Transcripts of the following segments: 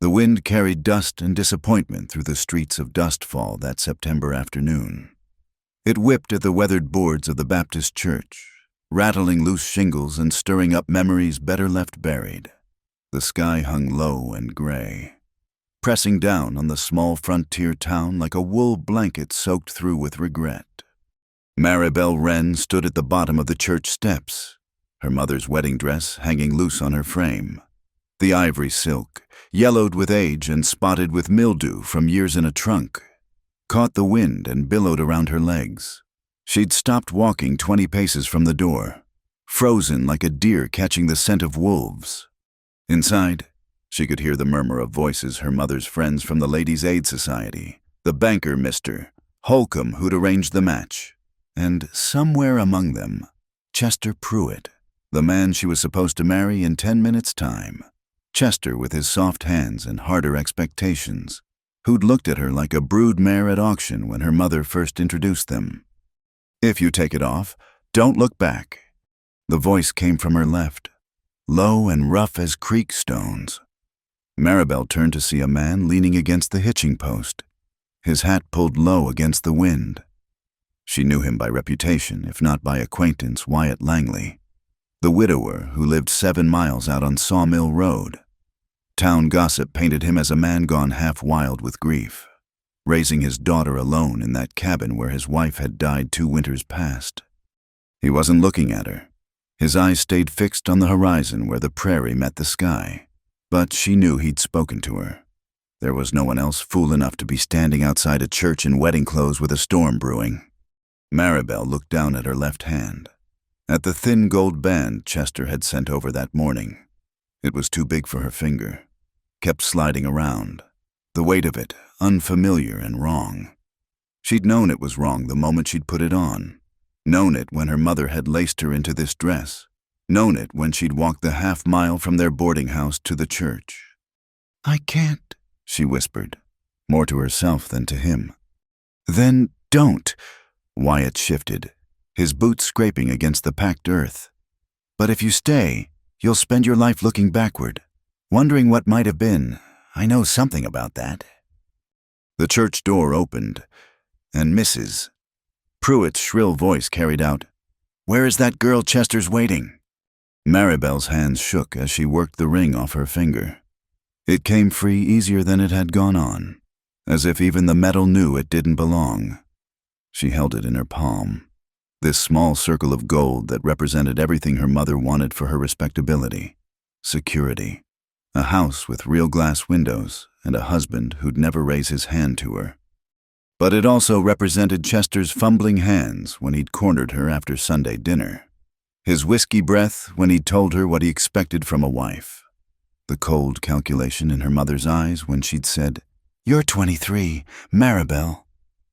The wind carried dust and disappointment through the streets of Dustfall that September afternoon. It whipped at the weathered boards of the Baptist church, rattling loose shingles and stirring up memories better left buried. The sky hung low and gray, pressing down on the small frontier town like a wool blanket soaked through with regret. Maribel Wren stood at the bottom of the church steps, her mother's wedding dress hanging loose on her frame. The ivory silk, yellowed with age and spotted with mildew from years in a trunk, caught the wind and billowed around her legs. She'd stopped walking 20 paces from the door, frozen like a deer catching the scent of wolves. Inside, she could hear the murmur of voices her mother's friends from the Ladies' Aid Society, the banker Mr. Holcomb who'd arranged the match, and somewhere among them, Chester Pruitt, the man she was supposed to marry in 10 minutes' time. Chester with his soft hands and harder expectations, who'd looked at her like a brood mare at auction when her mother first introduced them. "If you take it off, don't look back." The voice came from her left, low and rough as creek stones. Maribel turned to see a man leaning against the hitching post, his hat pulled low against the wind. She knew him by reputation, if not by acquaintance, Wyatt Langley, the widower who lived 7 miles out on Sawmill Road. Town gossip painted him as a man gone half wild with grief, raising his daughter alone in that cabin where his wife had died 2 winters past. He wasn't looking at her. His eyes stayed fixed on the horizon where the prairie met the sky, but she knew he'd spoken to her. There was no one else fool enough to be standing outside a church in wedding clothes with a storm brewing. Maribel looked down at her left hand, at the thin gold band Chester had sent over that morning. It was too big for her finger, kept sliding around, the weight of it unfamiliar and wrong. She'd known it was wrong the moment she'd put it on, known it when her mother had laced her into this dress, known it when she'd walked the half-mile from their boarding house to the church. "I can't," she whispered, more to herself than to him. "Then don't." Wyatt shifted, his boots scraping against the packed earth. "But if you stay, you'll spend your life looking backward, wondering what might have been. I know something about that." The church door opened, and Mrs. Pruitt's shrill voice carried out, "Where is that girl Chester's waiting?" Maribel's hands shook as she worked the ring off her finger. It came free easier than it had gone on, as if even the metal knew it didn't belong. She held it in her palm, this small circle of gold that represented everything her mother wanted for her respectability, security, a house with real glass windows, and a husband who'd never raise his hand to her. But it also represented Chester's fumbling hands when he'd cornered her after Sunday dinner, his whiskey breath when he'd told her what he expected from a wife, the cold calculation in her mother's eyes when she'd said, "You're 23, Maribel.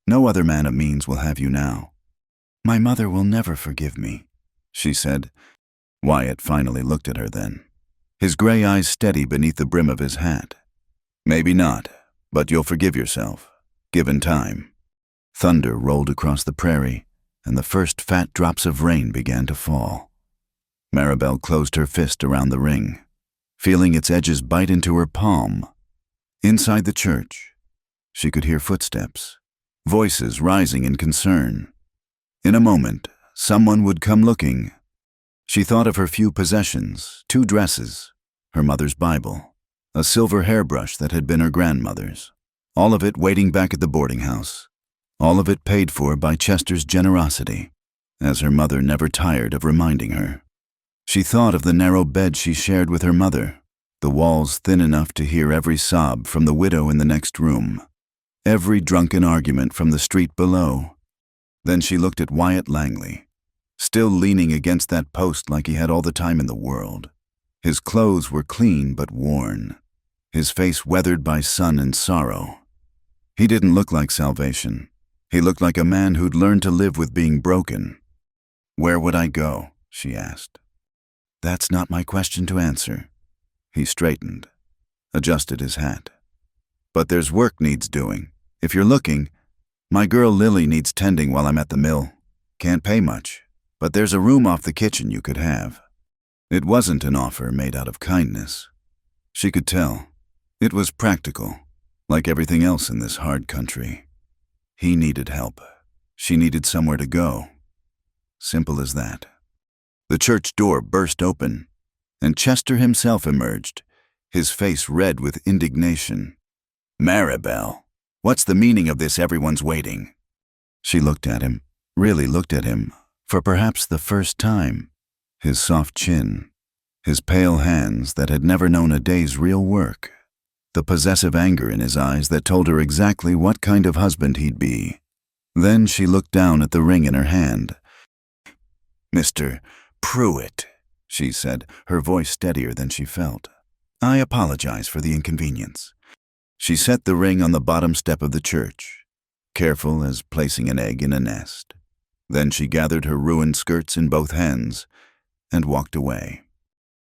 No other man of means will have you now." "My mother will never forgive me," she said. Wyatt finally looked at her then, his gray eyes steady beneath the brim of his hat. "Maybe not, but you'll forgive yourself, given time." Thunder rolled across the prairie, and the first fat drops of rain began to fall. Maribel closed her fist around the ring, feeling its edges bite into her palm. Inside the church, she could hear footsteps, voices rising in concern. In a moment, someone would come looking. She thought of her few possessions, 2 dresses, her mother's Bible, a silver hairbrush that had been her grandmother's, all of it waiting back at the boarding house, all of it paid for by Chester's generosity, as her mother never tired of reminding her. She thought of the narrow bed she shared with her mother, the walls thin enough to hear every sob from the widow in the next room, every drunken argument from the street below. Then she looked at Wyatt Langley, still leaning against that post like he had all the time in the world. His clothes were clean but worn, his face weathered by sun and sorrow. He didn't look like salvation. He looked like a man who'd learned to live with being broken. "Where would I go?" she asked. "That's not my question to answer." He straightened, adjusted his hat. "But there's work needs doing. If you're looking, my girl Lily needs tending while I'm at the mill. Can't pay much, but there's a room off the kitchen you could have." It wasn't an offer made out of kindness. She could tell. It was practical, like everything else in this hard country. He needed help. She needed somewhere to go. Simple as that. The church door burst open, and Chester himself emerged, his face red with indignation. "Maribel, what's the meaning of this everyone's waiting?" She looked at him, really looked at him, for perhaps the first time. His soft chin, his pale hands that had never known a day's real work, the possessive anger in his eyes that told her exactly what kind of husband he'd be. Then she looked down at the ring in her hand. "Mr. Pruitt," she said, her voice steadier than she felt. "I apologize for the inconvenience." She set the ring on the bottom step of the church, careful as placing an egg in a nest. Then she gathered her ruined skirts in both hands and walked away.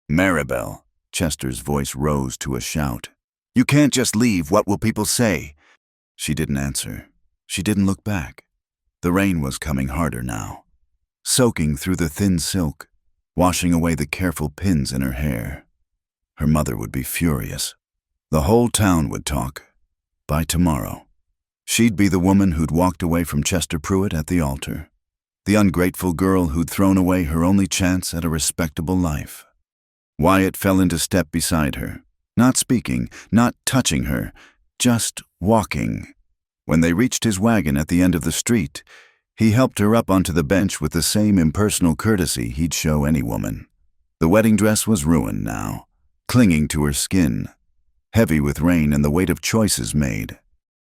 "Maribel," Chester's voice rose to a shout. "You can't just leave. What will people say?" She didn't answer. She didn't look back. The rain was coming harder now, soaking through the thin silk, washing away the careful pins in her hair. Her mother would be furious. The whole town would talk. By tomorrow, she'd be the woman who'd walked away from Chester Pruitt at the altar, the ungrateful girl who'd thrown away her only chance at a respectable life. Wyatt fell into step beside her, not speaking, not touching her, just walking. When they reached his wagon at the end of the street, he helped her up onto the bench with the same impersonal courtesy he'd show any woman. The wedding dress was ruined now, clinging to her skin, heavy with rain and the weight of choices made.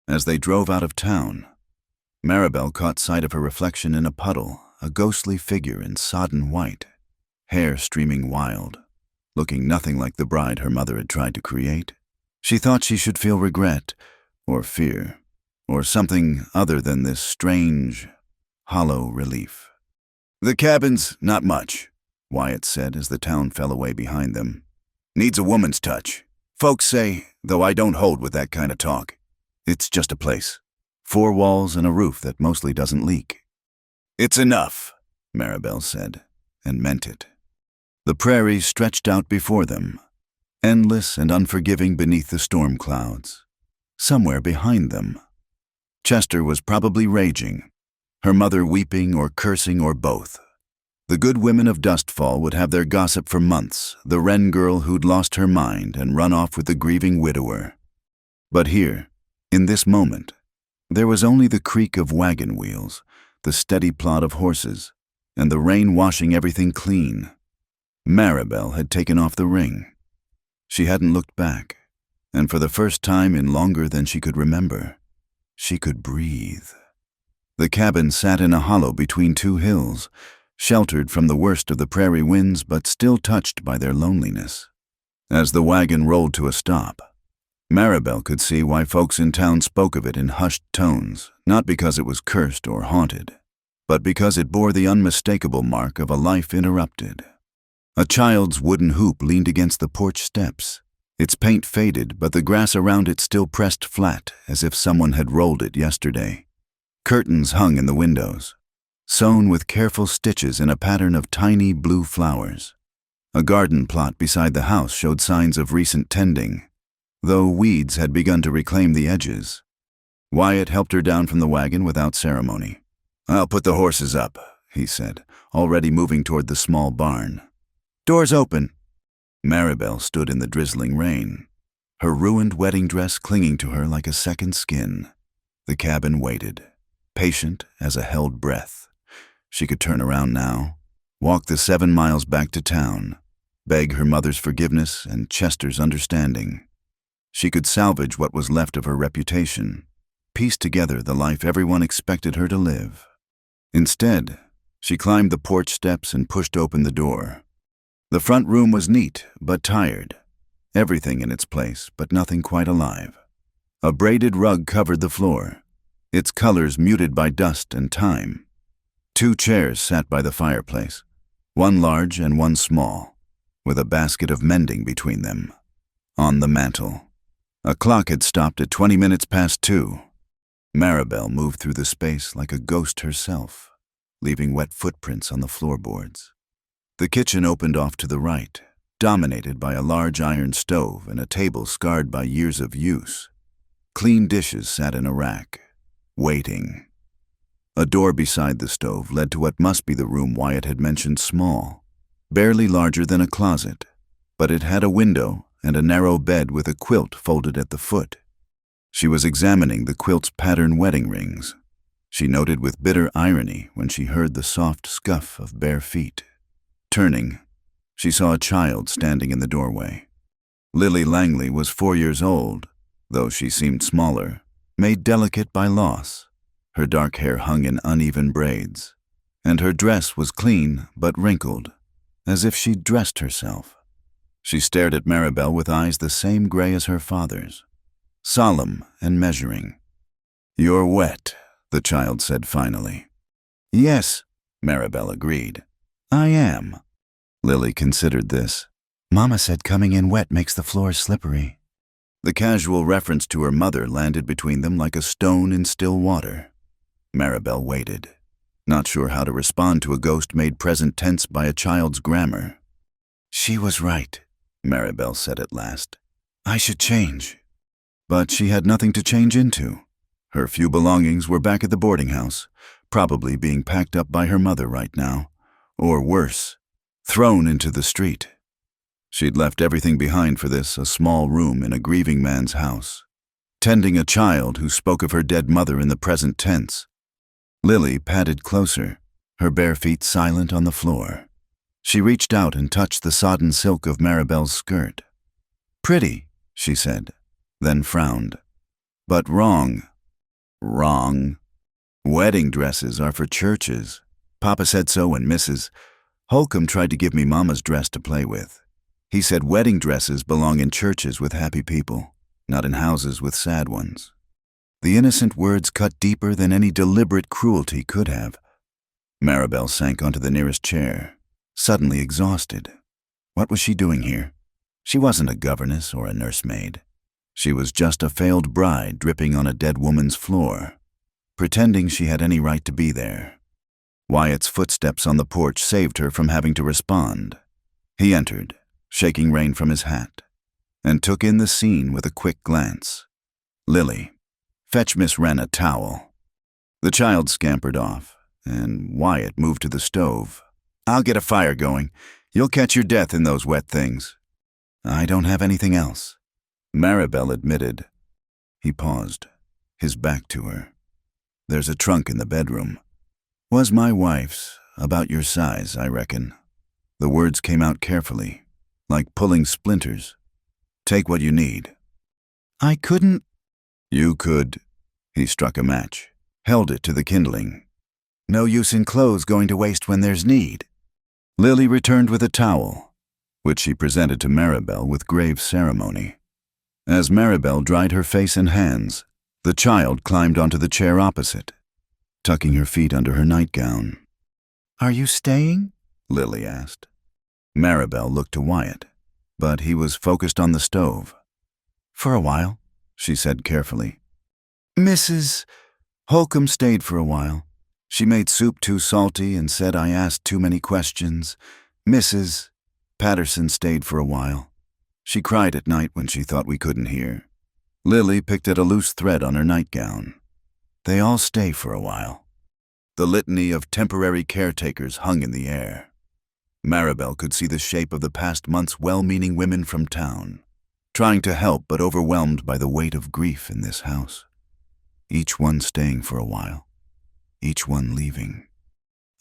As they drove out of town, Maribel caught sight of her reflection in a puddle, a ghostly figure in sodden white, hair streaming wild, looking nothing like the bride her mother had tried to create. She thought she should feel regret, or fear, or something other than this strange, hollow relief. "The cabin's not much," Wyatt said as the town fell away behind them. "Needs a woman's touch. Folks say, though I don't hold with that kind of talk. It's just a place. 4 walls and a roof that mostly doesn't leak." "It's enough," Maribel said, and meant it. The prairie stretched out before them, endless and unforgiving beneath the storm clouds. Somewhere behind them, Chester was probably raging, her mother weeping or cursing or both. The good women of Dustfall would have their gossip for months, the Wren girl who'd lost her mind and run off with the grieving widower. But here, in this moment, there was only the creak of wagon wheels, the steady plod of horses, and the rain washing everything clean. Maribel had taken off the ring. She hadn't looked back, and for the first time in longer than she could remember, she could breathe. The cabin sat in a hollow between 2 hills, sheltered from the worst of the prairie winds but still touched by their loneliness. As the wagon rolled to a stop, Maribel could see why folks in town spoke of it in hushed tones, not because it was cursed or haunted, but because it bore the unmistakable mark of a life interrupted. A child's wooden hoop leaned against the porch steps, its paint faded but the grass around it still pressed flat as if someone had rolled it yesterday. Curtains hung in the windows, sewn with careful stitches in a pattern of tiny blue flowers. A garden plot beside the house showed signs of recent tending, though weeds had begun to reclaim the edges. Wyatt helped her down from the wagon without ceremony. "I'll put the horses up," he said, already moving toward the small barn. "Doors open." Maribel stood in the drizzling rain, her ruined wedding dress clinging to her like a second skin. The cabin waited, patient as a held breath. She could turn around now, walk the 7 miles back to town, beg her mother's forgiveness and Chester's understanding. She could salvage what was left of her reputation, piece together the life everyone expected her to live. Instead, she climbed the porch steps and pushed open the door. The front room was neat but tired, everything in its place but nothing quite alive. A braided rug covered the floor, its colors muted by dust and time. 2 chairs sat by the fireplace, one large and one small, with a basket of mending between them. On the mantel, a clock had stopped at 20 minutes past 2. Maribel moved through the space like a ghost herself, leaving wet footprints on the floorboards. The kitchen opened off to the right, dominated by a large iron stove and a table scarred by years of use. Clean dishes sat in a rack, waiting. A door beside the stove led to what must be the room Wyatt had mentioned small, barely larger than a closet, but it had a window and a narrow bed with a quilt folded at the foot. She was examining the quilt's pattern wedding rings. She noted with bitter irony when she heard the soft scuff of bare feet. Turning, she saw a child standing in the doorway. Lily Langley was 4 years old, though she seemed smaller, made delicate by loss. Her dark hair hung in uneven braids, and her dress was clean but wrinkled, as if she'd dressed herself. She stared at Maribel with eyes the same gray as her father's, solemn and measuring. "You're wet," the child said finally. "Yes," Maribel agreed. "I am." Lily considered this. "Mama said coming in wet makes the floors slippery." The casual reference to her mother landed between them like a stone in still water. Maribel waited, not sure how to respond to a ghost made present tense by a child's grammar. "She was right," Maribel said at last. "I should change." But she had nothing to change into. Her few belongings were back at the boarding house, probably being packed up by her mother right now, or worse, thrown into the street. She'd left everything behind for this, a small room in a grieving man's house, tending a child who spoke of her dead mother in the present tense. Lily padded closer, her bare feet silent on the floor. She reached out and touched the sodden silk of Maribel's skirt. "Pretty," she said, then frowned. "But wrong." "Wrong? Wedding dresses are for churches. Papa said so when Mrs. Holcomb tried to give me Mama's dress to play with. He said wedding dresses belong in churches with happy people, not in houses with sad ones." The innocent words cut deeper than any deliberate cruelty could have. Maribel sank onto the nearest chair, suddenly exhausted. What was she doing here? She wasn't a governess or a nursemaid. She was just a failed bride dripping on a dead woman's floor, pretending she had any right to be there. Wyatt's footsteps on the porch saved her from having to respond. He entered, shaking rain from his hat, and took in the scene with a quick glance. "Lily, fetch Miss Wren a towel." The child scampered off, and Wyatt moved to the stove. "I'll get a fire going. You'll catch your death in those wet things." "I don't have anything else," Maribel admitted. He paused, his back to her. "There's a trunk in the bedroom. Was my wife's, about your size, I reckon." The words came out carefully, like pulling splinters. "Take what you need." "I couldn't." "You could." He struck a match, held it to the kindling. "No use in clothes going to waste when there's need." Lily returned with a towel, which she presented to Maribel with grave ceremony. As Maribel dried her face and hands, the child climbed onto the chair opposite, tucking her feet under her nightgown. "Are you staying?" Lily asked. Maribel looked to Wyatt, but he was focused on the stove. "For a while," she said carefully. "Mrs. Holcomb stayed for a while. She made soup too salty and said I asked too many questions. Mrs. Patterson stayed for a while. She cried at night when she thought we couldn't hear." Lily picked at a loose thread on her nightgown. "They all stay for a while." The litany of temporary caretakers hung in the air. Maribel could see the shape of the past month's well-meaning women from town, trying to help but overwhelmed by the weight of grief in this house. Each one staying for a while, each one leaving.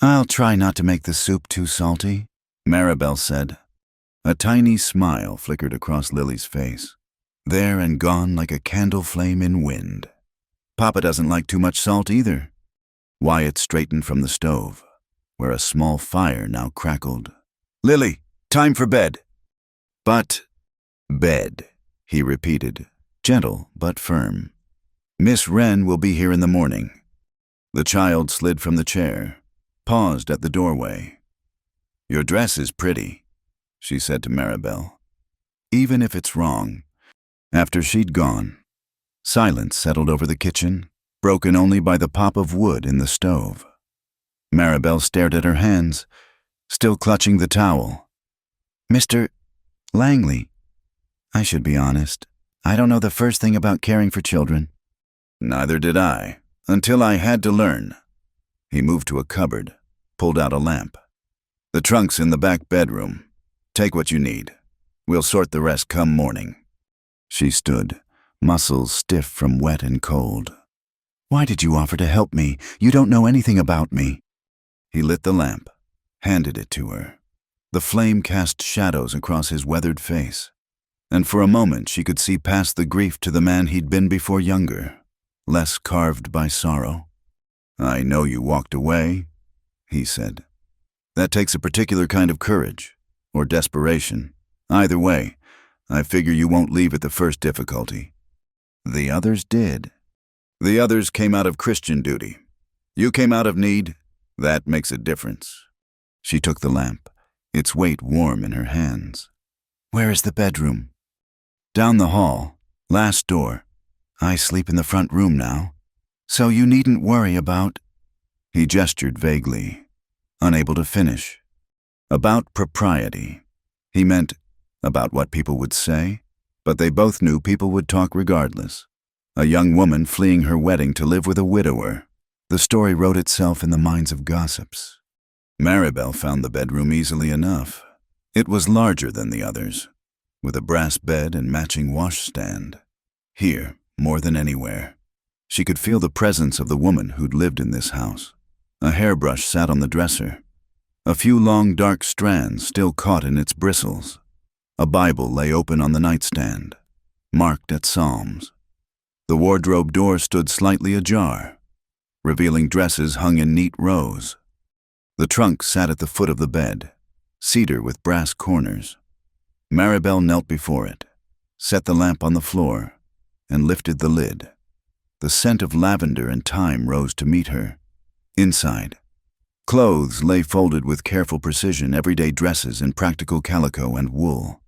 "I'll try not to make the soup too salty," Maribel said. A tiny smile flickered across Lily's face, there and gone like a candle flame in wind. "Papa doesn't like too much salt either." Wyatt straightened from the stove, where a small fire now crackled. "Lily, time for bed." "But—" "Bed," he repeated, gentle but firm. "Miss Wren will be here in the morning." The child slid from the chair, paused at the doorway. "Your dress is pretty," she said to Maribel. "Even if it's wrong." After she'd gone, silence settled over the kitchen, broken only by the pop of wood in the stove. Maribel stared at her hands, still clutching the towel. "Mr. Langley. I should be honest. I don't know the first thing about caring for children. Neither did I, until I had to learn. He moved to a cupboard, pulled out a lamp. The trunk's in the back bedroom. Take what you need. We'll sort the rest come morning. She stood, muscles stiff from wet and cold. Why did you offer to help me? You don't know anything about me. He lit the lamp, handed it to her. The flame cast shadows across his weathered face, and for a moment she could see past the grief to the man he'd been before younger, less carved by sorrow. I know you walked away, he said. That takes a particular kind of courage, or desperation. Either way, I figure you won't leave at the first difficulty. The others did. The others came out of Christian duty. You came out of need. That makes a difference. She took the lamp, its weight warm in her hands. Where is the bedroom? Down the hall, last door. I sleep in the front room now, so you needn't worry about... He gestured vaguely, unable to finish. About propriety. He meant about what people would say, but they both knew people would talk regardless. A young woman fleeing her wedding to live with a widower. The story wrote itself in the minds of gossips. Maribel found the bedroom easily enough. It was larger than the others, with a brass bed and matching washstand. Here, more than anywhere, she could feel the presence of the woman who'd lived in this house. A hairbrush sat on the dresser, a few long dark strands still caught in its bristles. A Bible lay open on the nightstand, marked at Psalms. The wardrobe door stood slightly ajar, revealing dresses hung in neat rows. The trunk sat at the foot of the bed, cedar with brass corners. Maribel knelt before it, set the lamp on the floor, and lifted the lid. The scent of lavender and thyme rose to meet her. Inside, clothes lay folded with careful precision, everyday dresses in practical calico and wool,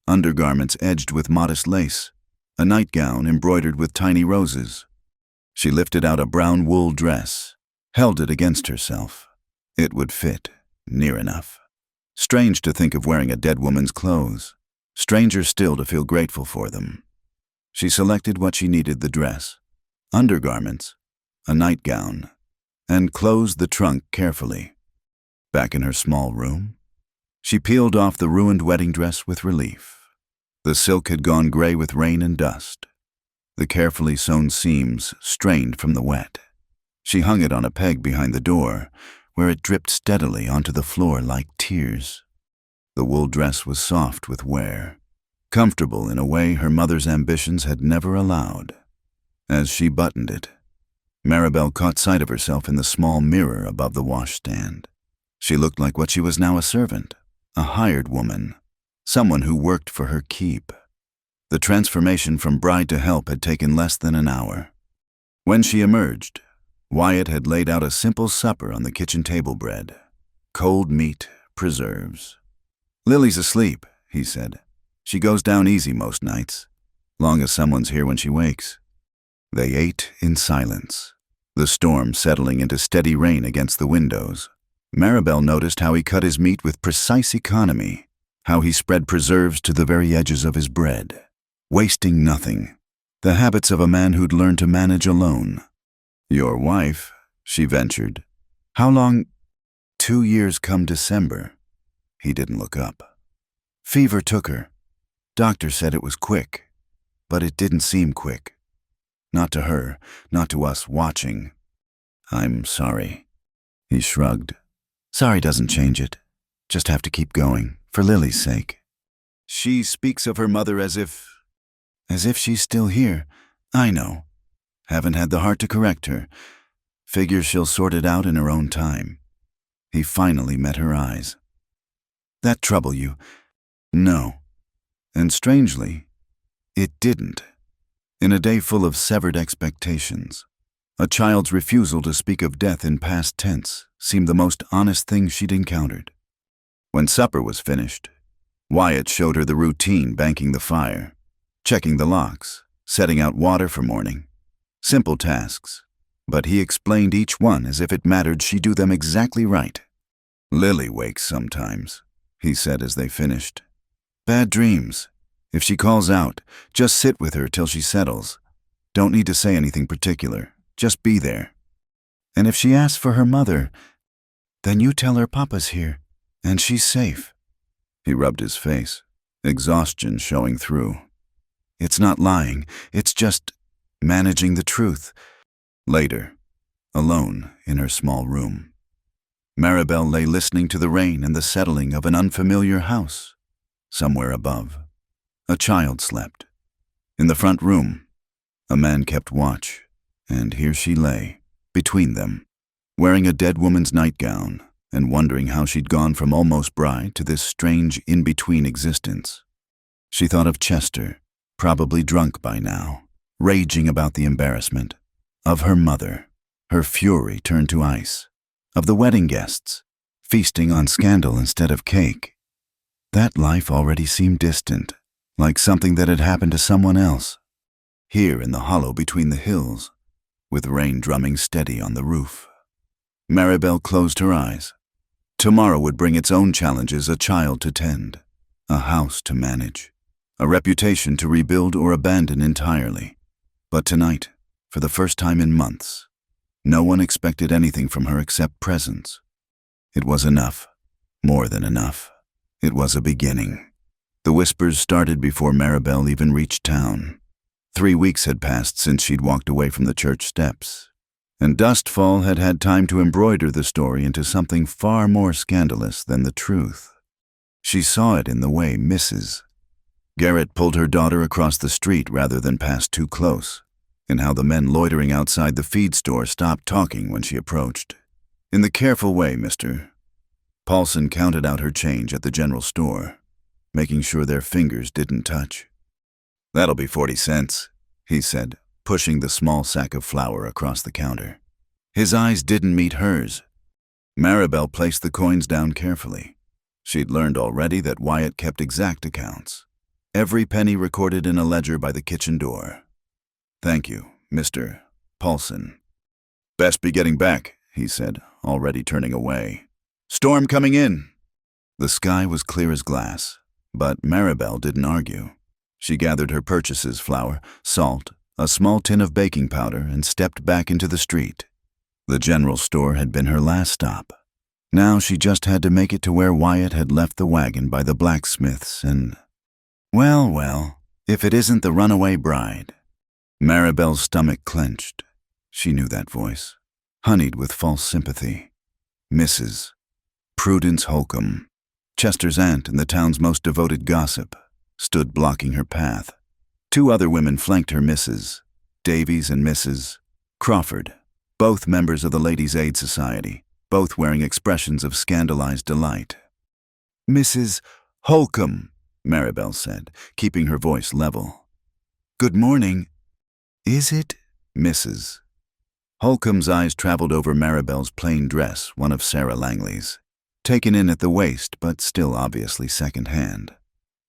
undergarments edged with modest lace, a nightgown embroidered with tiny roses. She lifted out a brown wool dress, held it against herself. It would fit, near enough. Strange to think of wearing a dead woman's clothes. Stranger still to feel grateful for them. She selected what she needed: the dress, undergarments, a nightgown, and closed the trunk carefully. Back in her small room, she peeled off the ruined wedding dress with relief. The silk had gone gray with rain and dust. The carefully sewn seams strained from the wet. She hung it on a peg behind the door, where it dripped steadily onto the floor like tears. The wool dress was soft with wear, comfortable in a way her mother's ambitions had never allowed. As she buttoned it, Maribel caught sight of herself in the small mirror above the washstand. She looked like what she was now: a servant, a hired woman, someone who worked for her keep. The transformation from bride to help had taken less than an hour. When she emerged, Wyatt had laid out a simple supper on the kitchen table: bread, cold meat, preserves. "Lily's asleep," he said. "She goes down easy most nights, long as someone's here when she wakes." They ate in silence, the storm settling into steady rain against the windows. Maribel noticed how he cut his meat with precise economy, how he spread preserves to the very edges of his bread, wasting nothing, the habits of a man who'd learned to manage alone. "Your wife," she ventured. "How long?" 2 years come December. He didn't look up. "Fever took her. Doctor said it was quick, but it didn't seem quick. Not to her, not to us watching." "I'm sorry." He shrugged. "Sorry doesn't change it. Just have to keep going, for Lily's sake." "She speaks of her mother as if she's still here. I know. Haven't had the heart to correct her. Figure she'll sort it out in her own time." He finally met her eyes. "That trouble you?" "No." And strangely, it didn't. In a day full of severed expectations, a child's refusal to speak of death in past tense seemed the most honest thing she'd encountered. When supper was finished, Wyatt showed her the routine: banking the fire, checking the locks, setting out water for morning. Simple tasks, but he explained each one as if it mattered she do them exactly right. "Lily wakes sometimes," he said as they finished. Bad dreams. If she calls out, just sit with her till she settles. Don't need to say anything particular. Just be there. And if she asks for her mother, then you tell her Papa's here, and she's safe." He rubbed his face, exhaustion showing through. "It's not lying, it's just managing the truth." Later, alone in her small room, Maribel lay listening to the rain and the settling of an unfamiliar house. Somewhere above, a child slept. In the front room, a man kept watch, and here she lay, between them, wearing a dead woman's nightgown and wondering how she'd gone from almost bride to this strange in-between existence. She thought of Chester, probably drunk by now, raging about the embarrassment, of her mother, her fury turned to ice, of the wedding guests, feasting on scandal instead of cake. That life already seemed distant, like something that had happened to someone else. Here in the hollow between the hills, with rain drumming steady on the roof. Maribel closed her eyes. Tomorrow would bring its own challenges, a child to tend, a house to manage, a reputation to rebuild or abandon entirely. But tonight, for the first time in months, no one expected anything from her except presence. It was enough, more than enough. It was a beginning. The whispers started before Maribel even reached town. 3 weeks had passed since she'd walked away from the church steps, and Dustfall had had time to embroider the story into something far more scandalous than the truth. She saw it in the way Mrs. Garrett pulled her daughter across the street rather than pass too close, in how the men loitering outside the feed store stopped talking when she approached. In the careful way Mr. Paulson counted out her change at the general store, making sure their fingers didn't touch. "That'll be 40 cents, he said, pushing the small sack of flour across the counter. His eyes didn't meet hers. Maribel placed the coins down carefully. She'd learned already that Wyatt kept exact accounts, every penny recorded in a ledger by the kitchen door. "Thank you, Mr. Paulson." "Best be getting back," he said, already turning away. "Storm coming in." The sky was clear as glass, but Maribel didn't argue. She gathered her purchases, flour, salt, a small tin of baking powder, and stepped back into the street. The general store had been her last stop. Now she just had to make it to where Wyatt had left the wagon by the blacksmith's and... Well, if it isn't the runaway bride. Maribel's stomach clenched. She knew that voice, honeyed with false sympathy. Mrs. Prudence Holcomb, Chester's aunt and the town's most devoted gossip, stood blocking her path. 2 other women flanked her, Mrs. Davies and Mrs. Crawford, both members of the Ladies' Aid Society, both wearing expressions of scandalized delight. "Mrs. Holcomb," Maribel said, keeping her voice level. "Good morning." "Is it?" Mrs. Holcomb's eyes traveled over Maribel's plain dress, one of Sarah Langley's, taken in at the waist but still obviously second-hand.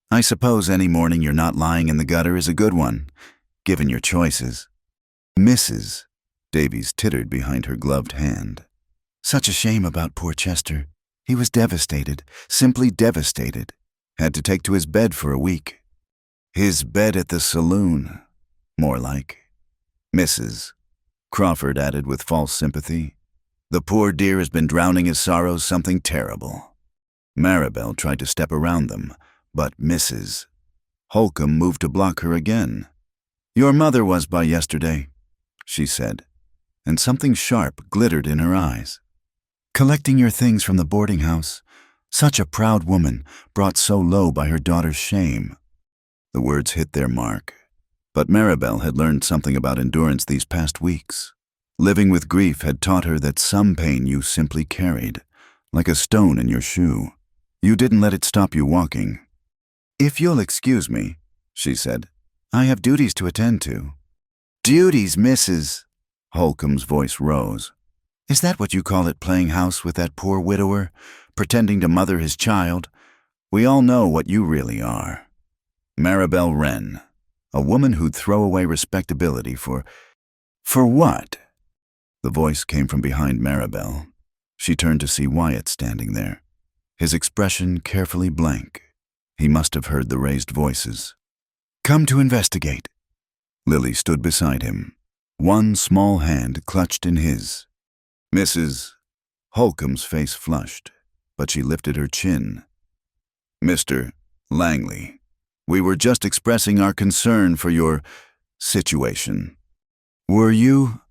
"I suppose any morning you're not lying in the gutter is a good one, given your choices." Mrs. Davies tittered behind her gloved hand. "Such a shame about poor Chester. He was devastated, simply devastated. Had to take to his bed for a week." "His bed at the saloon, more like." Mrs. Crawford added with false sympathy. "The poor dear has been drowning his sorrows, something terrible." Maribel tried to step around them, but Mrs. Holcomb moved to block her again. "Your mother was by yesterday," she said, and something sharp glittered in her eyes. "Collecting your things from the boarding house. Such a proud woman, brought so low by her daughter's shame." The words hit their mark, but Maribel had learned something about endurance these past weeks. Living with grief had taught her that some pain you simply carried, like a stone in your shoe. You didn't let it stop you walking. "If you'll excuse me," she said, "I have duties to attend to." "Duties, Mrs. Holcomb's voice rose. "Is that what you call it, playing house with that poor widower, pretending to mother his child? We all know what you really are." Maribel Wren, a woman who'd throw away respectability for what? The voice came from behind Maribel. She turned to see Wyatt standing there, his expression carefully blank. He must have heard the raised voices. "Come to investigate." Lily stood beside him, one small hand clutched in his. "Mrs. Holcomb's face flushed, but she lifted her chin. "Mr. Langley, we were just expressing our concern for your situation." "Were you?"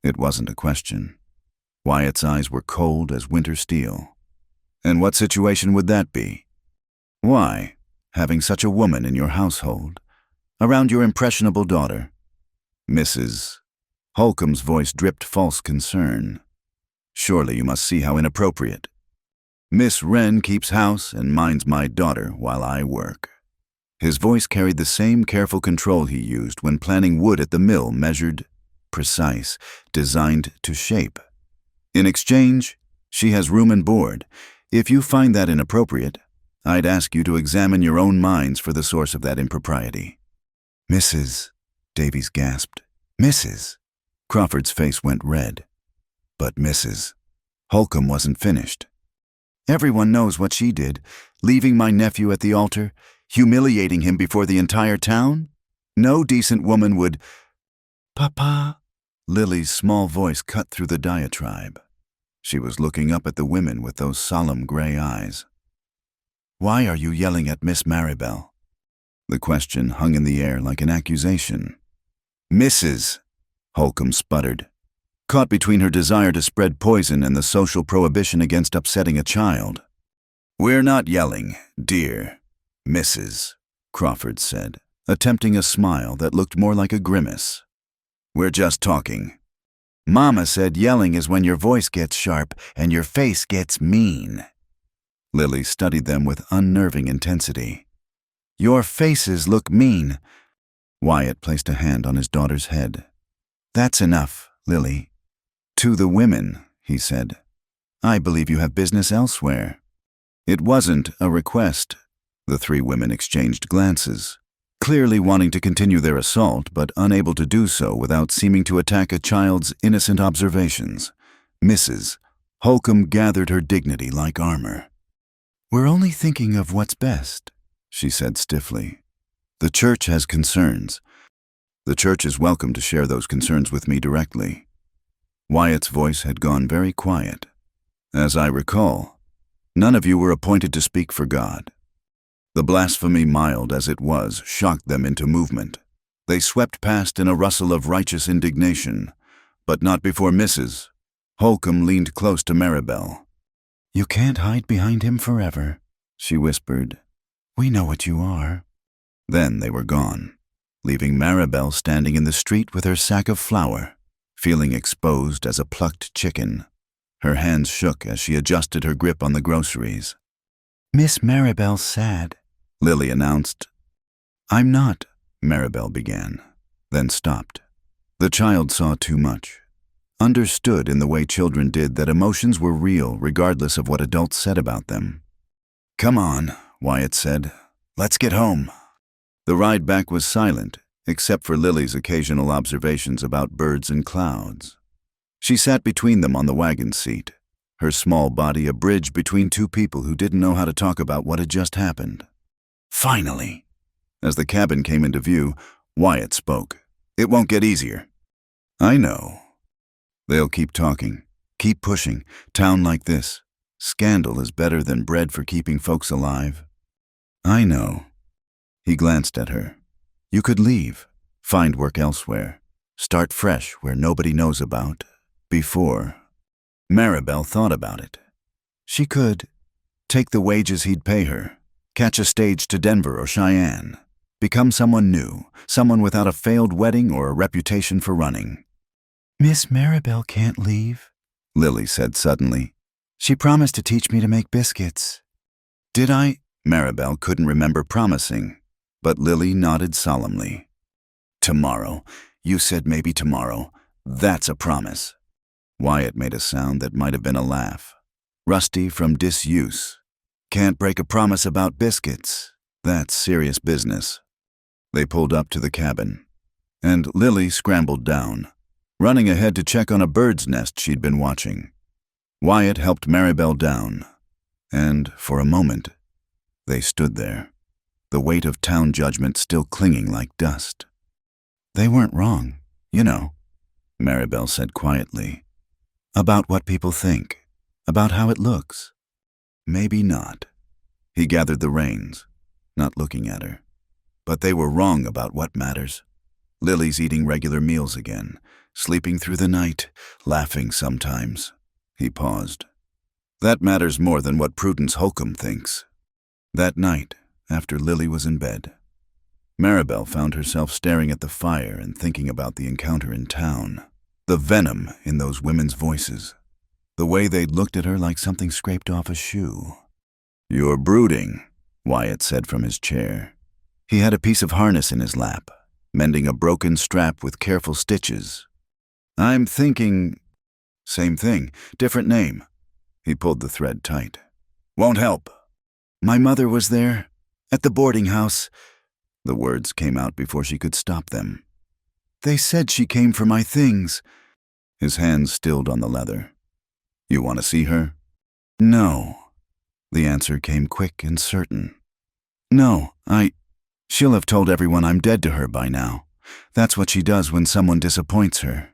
It wasn't a question. Wyatt's eyes were cold as winter steel. "And what situation would that be?" "Why, having such a woman in your household, around your impressionable daughter." Mrs. Holcomb's voice dripped false concern. "Surely you must see how inappropriate. Miss Wren keeps house and minds my daughter while I work." His voice carried the same careful control he used when planning wood at the mill, measured, precise, designed to shape. "In exchange, she has room and board. If you find that inappropriate, I'd ask you to examine your own minds for the source of that impropriety." "Mrs." Davies gasped. "Mrs." Crawford's face went red. But Mrs. Holcomb wasn't finished. "Everyone knows what she did, leaving my nephew at the altar, humiliating him before the entire town. No decent woman would—" "Papa." Lily's small voice cut through the diatribe. She was looking up at the women with those solemn gray eyes. "Why are you yelling at Miss Maribel?" The question hung in the air like an accusation. "Mrs." Holcomb sputtered, caught between her desire to spread poison and the social prohibition against upsetting a child. "We're not yelling, dear Mrs." Crawford said, attempting a smile that looked more like a grimace. "We're just talking. Mama said yelling is when your voice gets sharp and your face gets mean." Lily studied them with unnerving intensity. "Your faces look mean." Wyatt placed a hand on his daughter's head. "That's enough, Lily." "To the women," he said. "I believe you have business elsewhere." It wasn't a request. The three women exchanged glances, clearly wanting to continue their assault but unable to do so without seeming to attack a child's innocent observations. Mrs. Holcomb gathered her dignity like armor. "We're only thinking of what's best," she said stiffly. "The church has concerns. The church is welcome to share those concerns with me directly." Wyatt's voice had gone very quiet. "As I recall, none of you were appointed to speak for God." The blasphemy, mild as it was, shocked them into movement. They swept past in a rustle of righteous indignation, but not before Mrs. Holcomb leaned close to Maribel. "You can't hide behind him forever," she whispered. "We know what you are." Then they were gone, leaving Maribel standing in the street with her sack of flour, feeling exposed as a plucked chicken. Her hands shook as she adjusted her grip on the groceries. "Miss Maribel's sad," Lily announced. "I'm not," Maribel began, then stopped. The child saw too much, understood in the way children did that emotions were real regardless of what adults said about them. "Come on," Wyatt said. "Let's get home." The ride back was silent, except for Lily's occasional observations about birds and clouds. She sat between them on the wagon seat, her small body a bridge between two people who didn't know how to talk about what had just happened. "Finally!" As the cabin came into view, Wyatt spoke. "It won't get easier." "I know." "They'll keep talking, keep pushing. Town like this. Scandal is better than bread for keeping folks alive." "I know." He glanced at her. "You could leave, find work elsewhere, start fresh where nobody knows about. Before." Maribel thought about it. She could take the wages he'd pay her, catch a stage to Denver or Cheyenne, become someone new, someone without a failed wedding or a reputation for running. "Miss Maribel can't leave," Lily said suddenly. "She promised to teach me to make biscuits." "Did I?" Maribel couldn't remember promising, but Lily nodded solemnly. "Tomorrow. You said maybe tomorrow. That's a promise." Wyatt made a sound that might have been a laugh, rusty from disuse. "Can't break a promise about biscuits. That's serious business." They pulled up to the cabin, and Lily scrambled down, running ahead to check on a bird's nest she'd been watching. Wyatt helped Maribel down, and for a moment, they stood there. the weight of town judgment still clinging like dust. "They weren't wrong, you know," Maribel said quietly. "About what people think, about how it looks. Maybe not." He gathered the reins, not looking at her. "But they were wrong about what matters. Lily's eating regular meals again, sleeping through the night, laughing sometimes." He paused. "That matters more than what Prudence Holcomb thinks." That night, after Lily was in bed, Maribel found herself staring at the fire and thinking about the encounter in town. The venom in those women's voices. The way they'd looked at her like something scraped off a shoe. "You're brooding," Wyatt said from his chair. He had a piece of harness in his lap, mending a broken strap with careful stitches. "I'm thinking—" "Same thing, different name." He pulled the thread tight. "Won't help." "My mother was there, at the boarding house." The words came out before she could stop them. "They said she came for my things." His hands stilled on the leather. "You want to see her?" "No." The answer came quick and certain. "No, she'll have told everyone I'm dead to her by now. That's what she does when someone disappoints her.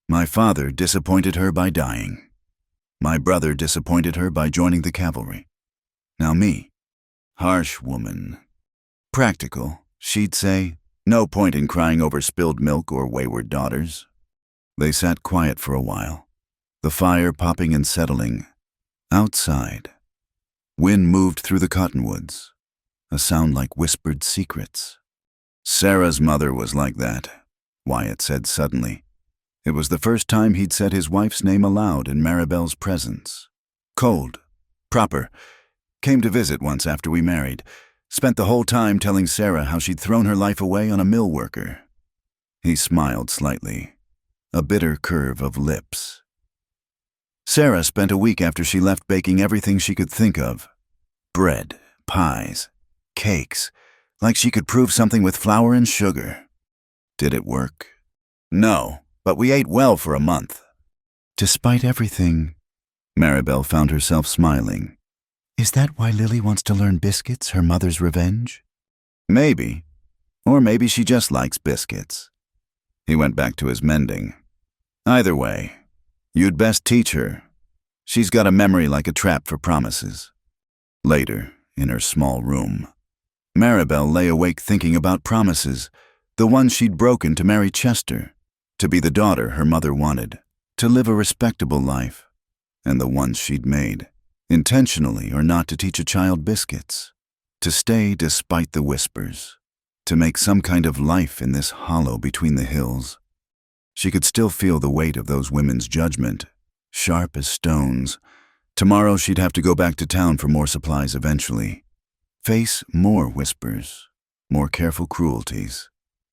My father disappointed her by dying. My brother disappointed her by joining the cavalry. Now me. Harsh woman. Practical, she'd say. No point in crying over spilled milk or wayward daughters." They sat quiet for a while, the fire popping and settling. Outside, wind moved through the cottonwoods, a sound like whispered secrets. "Sarah's mother was like that," Wyatt said suddenly. It was the first time he'd said his wife's name aloud in Maribel's presence. "Cold. Proper. Came to visit once after we married. Spent the whole time telling Sarah how she'd thrown her life away on a mill worker." He smiled slightly, a bitter curve of lips. "Sarah spent a week after she left baking everything she could think of. Bread, pies, cakes, like she could prove something with flour and sugar." "Did it work?" "No, but we ate well for a month." "Despite everything," Maribel found herself smiling. "Is that why Lily wants to learn biscuits, her mother's revenge?" "Maybe. Or maybe she just likes biscuits." He went back to his mending. "Either way, you'd best teach her. She's got a memory like a trap for promises." Later, in her small room, Maribel lay awake thinking about promises, the ones she'd broken to marry Chester, to be the daughter her mother wanted, to live a respectable life, and the ones she'd made, intentionally or not, to teach a child biscuits, to stay despite the whispers, to make some kind of life in this hollow between the hills. She could still feel the weight of those women's judgment, sharp as stones. Tomorrow she'd have to go back to town for more supplies eventually. Face more whispers, more careful cruelties.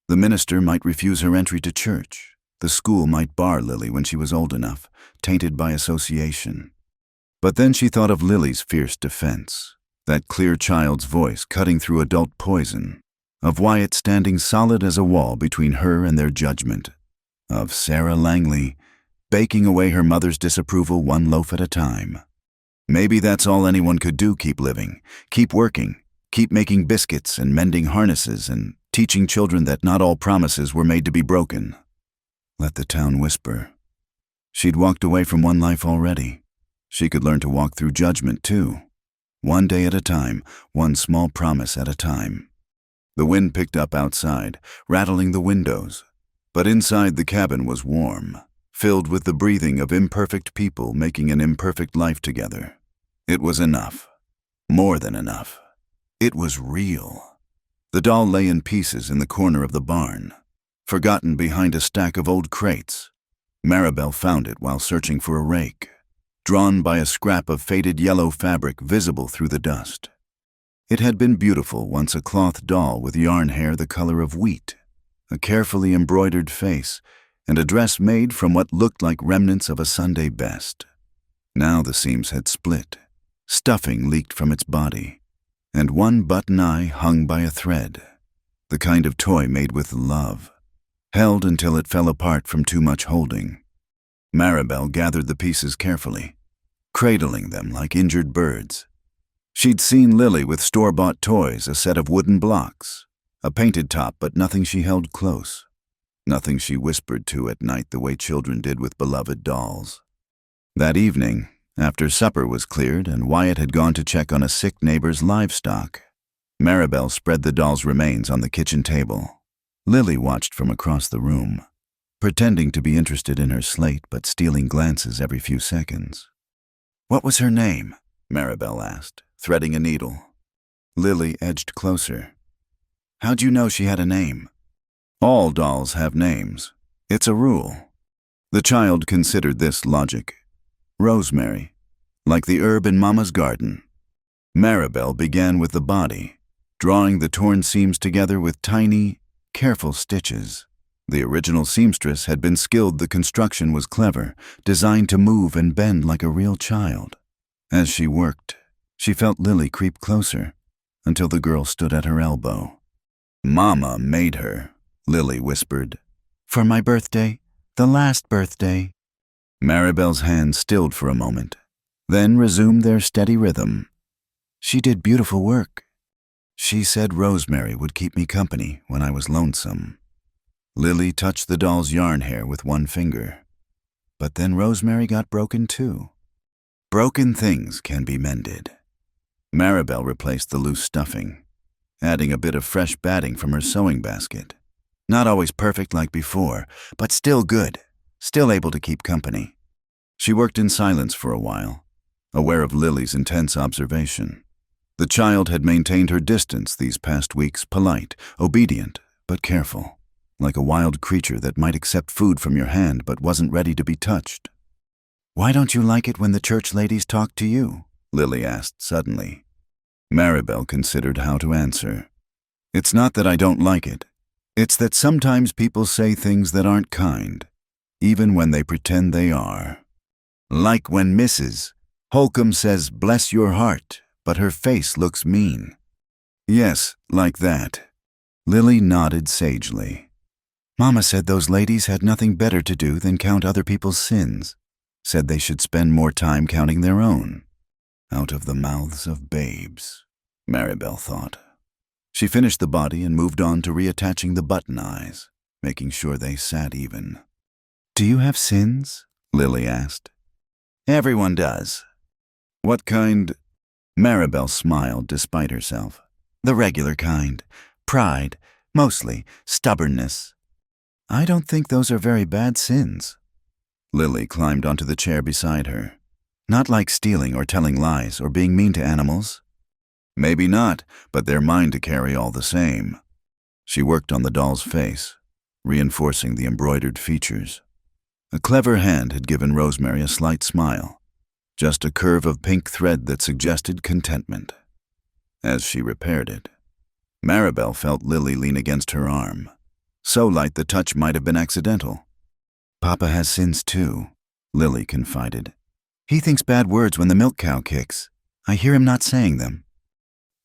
The minister might refuse her entry to church. The school might bar Lily when she was old enough, tainted by association. But then she thought of Lily's fierce defense, that clear child's voice cutting through adult poison, of Wyatt standing solid as a wall between her and their judgment, of Sarah Langley baking away her mother's disapproval one loaf at a time. Maybe that's all anyone could do: keep living, keep working, keep making biscuits and mending harnesses and teaching children that not all promises were made to be broken. Let the town whisper. She'd walked away from one life already. She could learn to walk through judgment too. One day at a time, one small promise at a time. The wind picked up outside, rattling the windows. But inside the cabin was warm, filled with the breathing of imperfect people making an imperfect life together. It was enough. More than enough. It was real. The doll lay in pieces in the corner of the barn, forgotten behind a stack of old crates. Maribel found it while searching for a rake, drawn by a scrap of faded yellow fabric visible through the dust. It had been beautiful once, a cloth doll with yarn hair the color of wheat, a carefully embroidered face, and a dress made from what looked like remnants of a Sunday best. Now the seams had split, stuffing leaked from its body, and one button eye hung by a thread, the kind of toy made with love, held until it fell apart from too much holding. Maribel gathered the pieces carefully, cradling them like injured birds. She'd seen Lily with store-bought toys, a set of wooden blocks, a painted top, but nothing she held close. Nothing she whispered to at night the way children did with beloved dolls. That evening, after supper was cleared and Wyatt had gone to check on a sick neighbor's livestock, Maribel spread the doll's remains on the kitchen table. Lily watched from across the room, pretending to be interested in her slate but stealing glances every few seconds. "What was her name?" Maribel asked, threading a needle. Lily edged closer. "How'd you know she had a name?" "All dolls have names. It's a rule." The child considered this logic. "Rosemary, like the herb in Mama's garden." Maribel began with the body, drawing the torn seams together with tiny, careful stitches. The original seamstress had been skilled. The construction was clever, designed to move and bend like a real child. As she worked, she felt Lily creep closer, until the girl stood at her elbow. "Mama made her," Lily whispered. "For my birthday, the last birthday." Maribel's hands stilled for a moment, then resumed their steady rhythm. "She did beautiful work. She said Rosemary would keep me company when I was lonesome." Lily touched the doll's yarn hair with one finger. But then Rosemary got broken too. Broken things can be mended. Maribel replaced the loose stuffing, adding a bit of fresh batting from her sewing basket. Not always perfect like before, but still good, still able to keep company. She worked in silence for a while, aware of Lily's intense observation. The child had maintained her distance these past weeks, polite, obedient, but careful, like a wild creature that might accept food from your hand but wasn't ready to be touched. "Why don't you like it when the church ladies talk to you?" Lily asked suddenly. Maribel considered how to answer. "It's not that I don't like it. It's that sometimes people say things that aren't kind, even when they pretend they are. Like when Mrs. Holcomb says, 'Bless your heart,' but her face looks mean." "Yes, like that." Lily nodded sagely. "Mama said those ladies had nothing better to do than count other people's sins. Said they should spend more time counting their own." Out of the mouths of babes, Maribel thought. She finished the body and moved on to reattaching the button eyes, making sure they sat even. "Do you have sins?" Lily asked. "Everyone does." "What kind?" Maribel smiled despite herself. "The regular kind. Pride, mostly. Stubbornness." "I don't think those are very bad sins." Lily climbed onto the chair beside her. "Not like stealing or telling lies or being mean to animals." "Maybe not, but they're mine to carry all the same." She worked on the doll's face, reinforcing the embroidered features. A clever hand had given Rosemary a slight smile, just a curve of pink thread that suggested contentment. As she repaired it, Maribel felt Lily lean against her arm, so light the touch might have been accidental. "Papa has sins too," Lily confided. "He thinks bad words when the milk cow kicks. I hear him not saying them."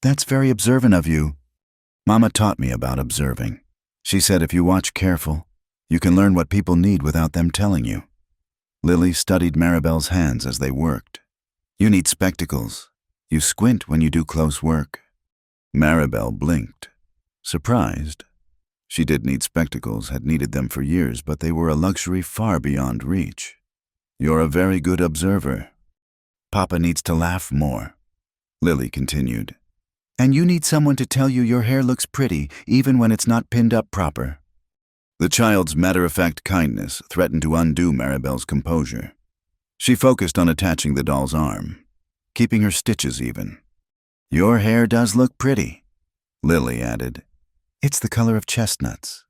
"That's very observant of you." "Mama taught me about observing. She said if you watch careful, you can learn what people need without them telling you." Lily studied Maribel's hands as they worked. "You need spectacles. You squint when you do close work." Maribel blinked, surprised. She did need spectacles, had needed them for years, but they were a luxury far beyond reach. "You're a very good observer." "Papa needs to laugh more," Lily continued. "And you need someone to tell you your hair looks pretty, even when it's not pinned up proper." The child's matter-of-fact kindness threatened to undo Maribel's composure. She focused on attaching the doll's arm, keeping her stitches even. "Your hair does look pretty," Lily added. "It's the color of chestnuts.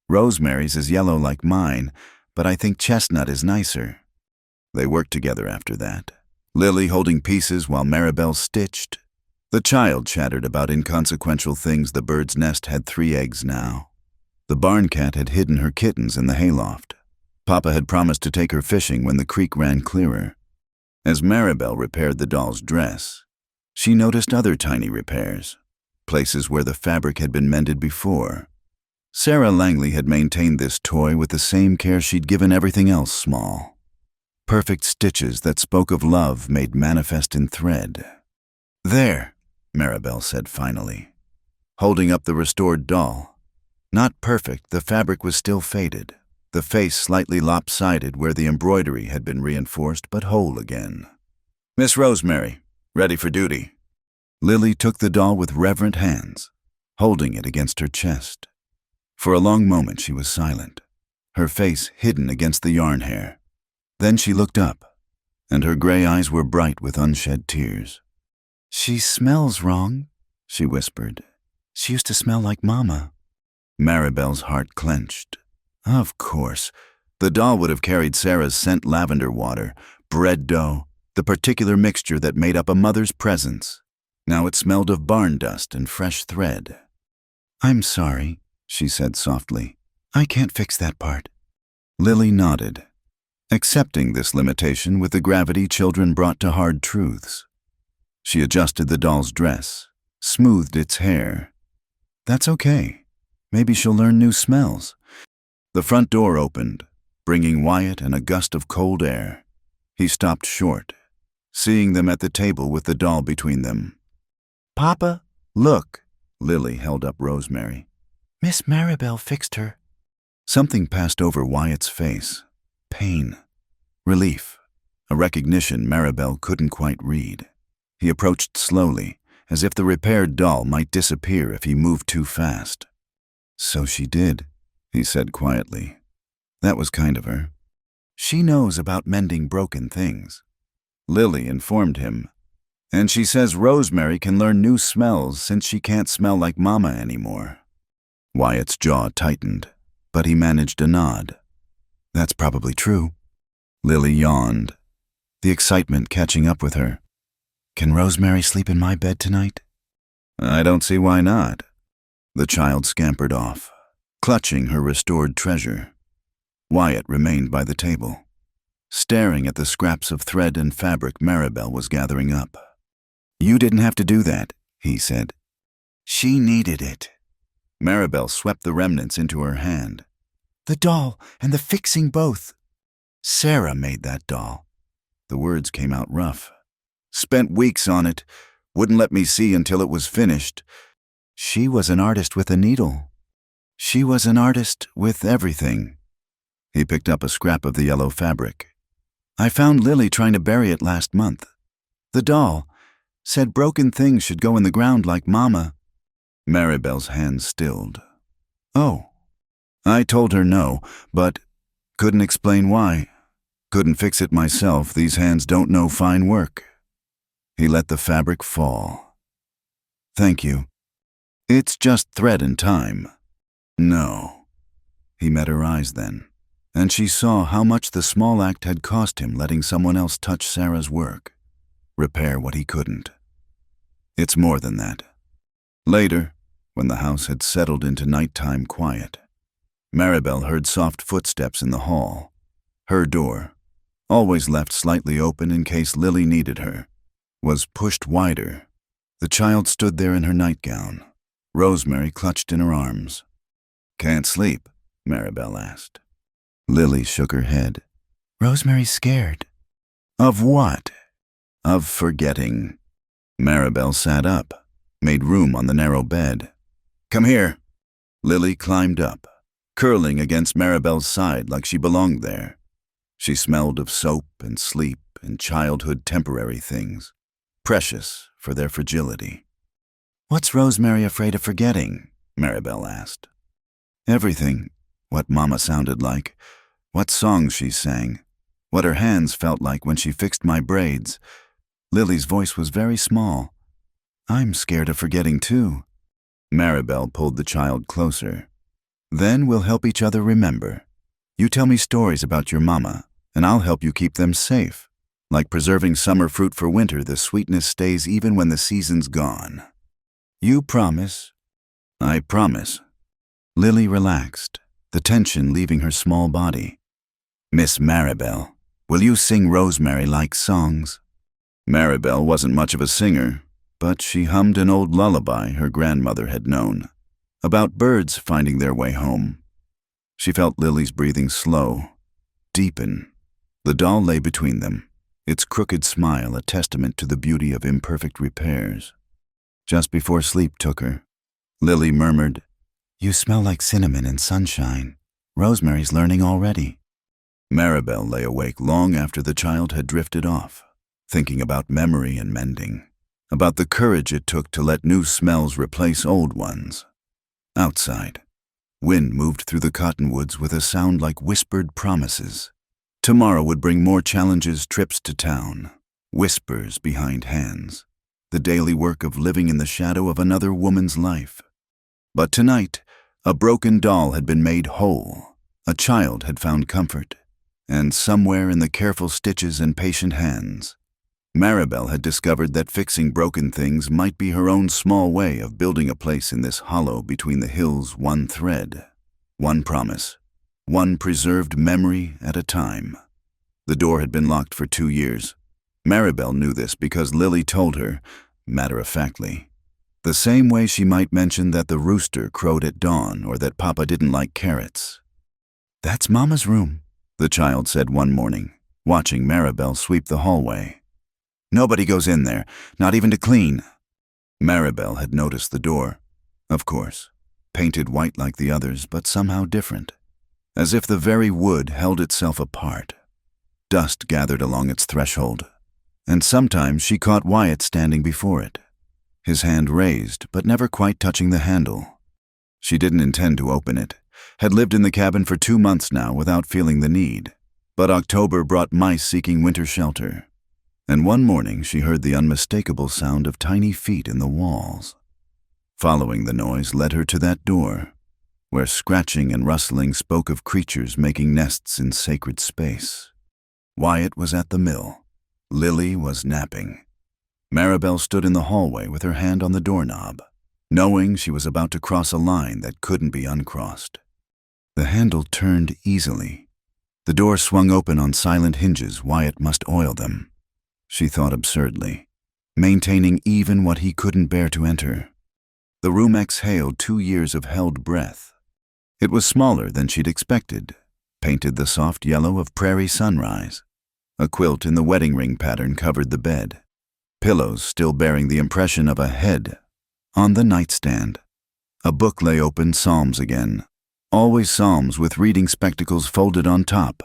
Rosemary's is yellow like mine, but I think chestnut is nicer." They worked together after that, Lily holding pieces while Maribel stitched. The child chattered about inconsequential things. The bird's nest had 3 eggs now. The barn cat had hidden her kittens in the hayloft. Papa had promised to take her fishing when the creek ran clearer. As Maribel repaired the doll's dress, she noticed other tiny repairs, places where the fabric had been mended before. Sarah Langley had maintained this toy with the same care she'd given everything else small. Perfect stitches that spoke of love made manifest in thread. There, Maribel said finally, holding up the restored doll. Not perfect, the fabric was still faded, the face slightly lopsided where the embroidery had been reinforced, but whole again. Miss Rosemary, ready for duty. Lily took the doll with reverent hands, holding it against her chest. For a long moment she was silent, her face hidden against the yarn hair. Then she looked up, and her gray eyes were bright with unshed tears. She smells wrong, she whispered. She used to smell like Mama. Maribel's heart clenched. Of course, the doll would have carried Sarah's scent lavender water, bread dough, the particular mixture that made up a mother's presence. Now it smelled of barn dust and fresh thread. I'm sorry, she said softly. I can't fix that part. Lily nodded, accepting this limitation with the gravity children brought to hard truths. She adjusted the doll's dress, smoothed its hair. That's okay. Maybe she'll learn new smells. The front door opened, bringing Wyatt and a gust of cold air. He stopped short, seeing them at the table with the doll between them. Papa, look, Lily held up Rosemary. Miss Maribel fixed her. Something passed over Wyatt's face. Pain, relief, a recognition Maribel couldn't quite read. He approached slowly, as if the repaired doll might disappear if he moved too fast. So she did, he said quietly. That was kind of her. She knows about mending broken things. Lily informed him. And she says Rosemary can learn new smells since she can't smell like Mama anymore. Wyatt's jaw tightened, but he managed a nod. That's probably true. Lily yawned, the excitement catching up with her. Can Rosemary sleep in my bed tonight? I don't see why not. The child scampered off, clutching her restored treasure. Wyatt remained by the table, staring at the scraps of thread and fabric Maribel was gathering up. You didn't have to do that, he said. She needed it. Maribel swept the remnants into her hand. The doll and the fixing both. Sarah made that doll. The words came out rough. Spent weeks on it. Wouldn't let me see until it was finished. She was an artist with a needle. She was an artist with everything. He picked up a scrap of the yellow fabric. I found Lily trying to bury it last month. The doll said broken things should go in the ground like Mama. Maribel's hands stilled. Oh. I told her no, but couldn't explain why. Couldn't fix it myself. These hands don't know fine work. He let the fabric fall. Thank you. It's just thread and time. No. He met her eyes then, and she saw how much the small act had cost him letting someone else touch Sarah's work, repair what he couldn't. It's more than that. Later, when the house had settled into nighttime quiet, Maribel heard soft footsteps in the hall. Her door, always left slightly open in case Lily needed her, was pushed wider. The child stood there in her nightgown, Rosemary clutched in her arms. Can't sleep? Maribel asked. Lily shook her head. Rosemary's scared. Of what? Of forgetting. Maribel sat up, made room on the narrow bed. Come here. Lily climbed up, curling against Maribel's side like she belonged there. She smelled of soap and sleep and childhood temporary things, precious for their fragility. What's Rosemary afraid of forgetting? Maribel asked. Everything. What Mama sounded like, what songs she sang, what her hands felt like when she fixed my braids. Lily's voice was very small. I'm scared of forgetting too. Maribel pulled the child closer. Then we'll help each other remember. You tell me stories about your Mama, and I'll help you keep them safe. Like preserving summer fruit for winter, the sweetness stays even when the season's gone. You promise? I promise. Lily relaxed, the tension leaving her small body. Miss Maribel, will you sing Rosemary-like songs? Maribel wasn't much of a singer, but she hummed an old lullaby her grandmother had known, about birds finding their way home. She felt Lily's breathing slow, deepen. The doll lay between them, its crooked smile a testament to the beauty of imperfect repairs. Just before sleep took her, Lily murmured, "You smell like cinnamon and sunshine. Rosemary's learning already." Maribel lay awake long after the child had drifted off, thinking about memory and mending, about the courage it took to let new smells replace old ones. Outside, wind moved through the cottonwoods with a sound like whispered promises. Tomorrow would bring more challenges, trips to town, whispers behind hands, the daily work of living in the shadow of another woman's life. But tonight, a broken doll had been made whole, a child had found comfort, and somewhere in the careful stitches and patient hands, Maribel had discovered that fixing broken things might be her own small way of building a place in this hollow between the hills, one thread, one promise, one preserved memory at a time. The door had been locked for 2 years. Maribel knew this because Lily told her, matter-of-factly, the same way she might mention that the rooster crowed at dawn or that Papa didn't like carrots. "That's Mama's room," the child said one morning, watching Maribel sweep the hallway. "Nobody goes in there, not even to clean." Maribel had noticed the door, of course, painted white like the others, but somehow different, as if the very wood held itself apart. Dust gathered along its threshold, and sometimes she caught Wyatt standing before it, his hand raised but never quite touching the handle. She didn't intend to open it, had lived in the cabin for 2 months now without feeling the need, but October brought mice seeking winter shelter, and one morning she heard the unmistakable sound of tiny feet in the walls. Following the noise led her to that door, where scratching and rustling spoke of creatures making nests in sacred space. Wyatt was at the mill. Lily was napping. Maribel stood in the hallway with her hand on the doorknob, knowing she was about to cross a line that couldn't be uncrossed. The handle turned easily. The door swung open on silent hinges. Wyatt must oil them, she thought absurdly, maintaining even what he couldn't bear to enter. The room exhaled 2 years of held breath. It was smaller than she'd expected, painted the soft yellow of prairie sunrise. A quilt in the wedding ring pattern covered the bed, pillows still bearing the impression of a head. On the nightstand, a book lay open, Psalms again, always Psalms with reading spectacles folded on top.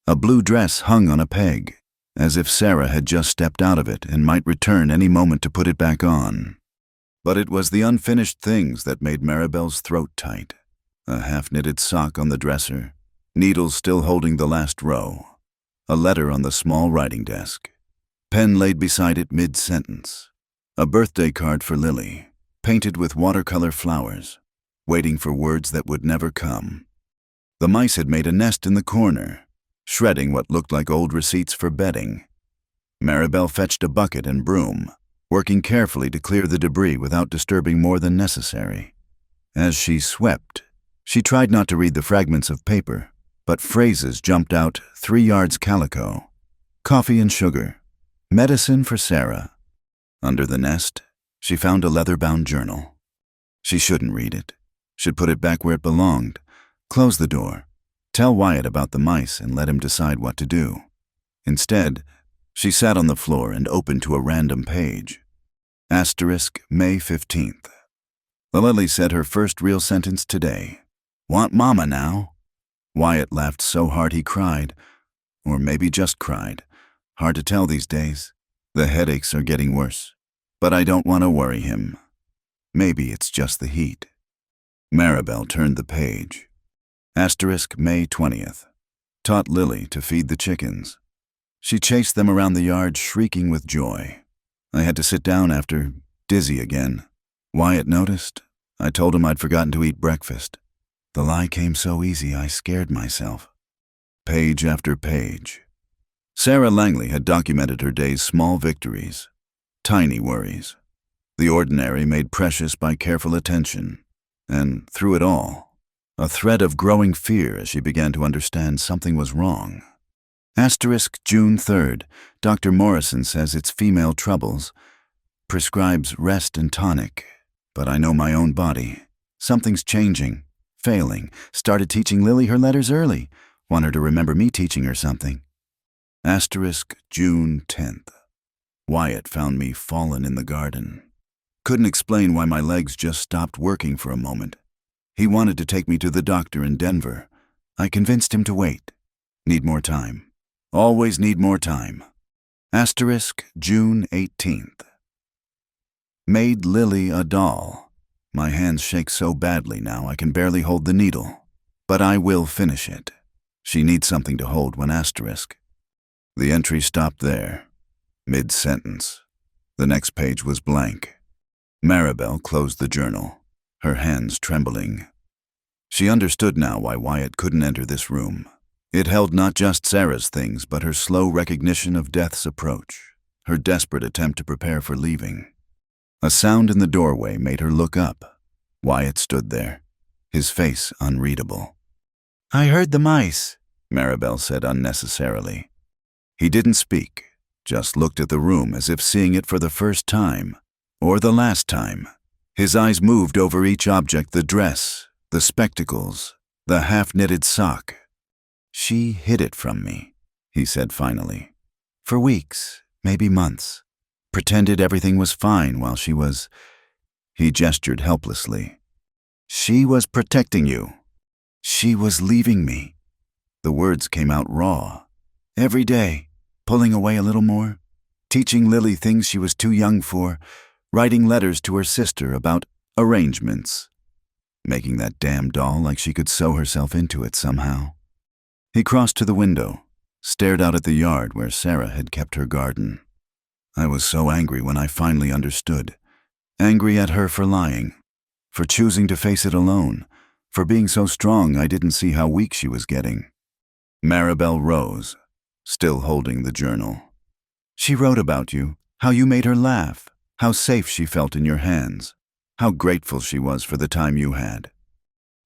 A blue dress hung on a peg, as if Sarah had just stepped out of it and might return any moment to put it back on. But it was the unfinished things that made Maribel's throat tight. A half-knitted sock on the dresser, needles still holding the last row. A letter on the small writing desk. Pen laid beside it mid-sentence. A birthday card for Lily, painted with watercolor flowers, waiting for words that would never come. The mice had made a nest in the corner, shredding what looked like old receipts for bedding. Maribel fetched a bucket and broom, working carefully to clear the debris without disturbing more than necessary. As she swept, she tried not to read the fragments of paper, but phrases jumped out: 3 yards calico, coffee and sugar, medicine for Sarah. Under the nest, she found a leather-bound journal. She shouldn't read it, should put it back where it belonged, close the door, tell Wyatt about the mice and let him decide what to do. Instead, she sat on the floor and opened to a random page. Asterisk, May 15th. Lily said her first real sentence today. "Want Mama now?" Wyatt laughed so hard he cried, or maybe just cried. Hard to tell these days. The headaches are getting worse, but I don't want to worry him. Maybe it's just the heat. Maribel turned the page. Asterisk, May 20th. Taught Lily to feed the chickens. She chased them around the yard, shrieking with joy. I had to sit down after, dizzy again. Wyatt noticed. I told him I'd forgotten to eat breakfast. The lie came so easy I scared myself. Page after page. Sarah Langley had documented her day's small victories, tiny worries, the ordinary made precious by careful attention, and through it all, a thread of growing fear as she began to understand something was wrong. Asterisk, June 3rd. Dr. Morrison says it's female troubles. Prescribes rest and tonic, but I know my own body. Something's changing. Failing. Started teaching Lily her letters early. Want her to remember me teaching her something. June 10th. Wyatt found me fallen in the garden. Couldn't explain why my legs just stopped working for a moment. He wanted to take me to the doctor in Denver. I convinced him to wait. Need more time. Always need more time. June 18th. Made Lily a doll. My hands shake so badly now I can barely hold the needle. But I will finish it. She needs something to hold when asterisk. The entry stopped there, mid-sentence. The next page was blank. Maribel closed the journal, her hands trembling. She understood now why Wyatt couldn't enter this room. It held not just Sarah's things, but her slow recognition of death's approach, her desperate attempt to prepare for leaving. A sound in the doorway made her look up. Wyatt stood there, his face unreadable. "I heard the mice," Maribel said unnecessarily. He didn't speak, just looked at the room as if seeing it for the first time, or the last time. His eyes moved over each object, the dress, the spectacles, the half-knitted sock. "She hid it from me," he said finally. "For weeks, maybe months. Pretended everything was fine while she was..." He gestured helplessly. "She was protecting you. She was leaving me." The words came out raw. Every day, pulling away a little more, teaching Lily things she was too young for, writing letters to her sister about arrangements, making that damn doll like she could sew herself into it somehow. He crossed to the window, stared out at the yard where Sarah had kept her garden. I was so angry when I finally understood. Angry at her for lying, for choosing to face it alone, for being so strong I didn't see how weak she was getting. Maribel rose, still holding the journal. "She wrote about you, how you made her laugh, how safe she felt in your hands, how grateful she was for the time you had."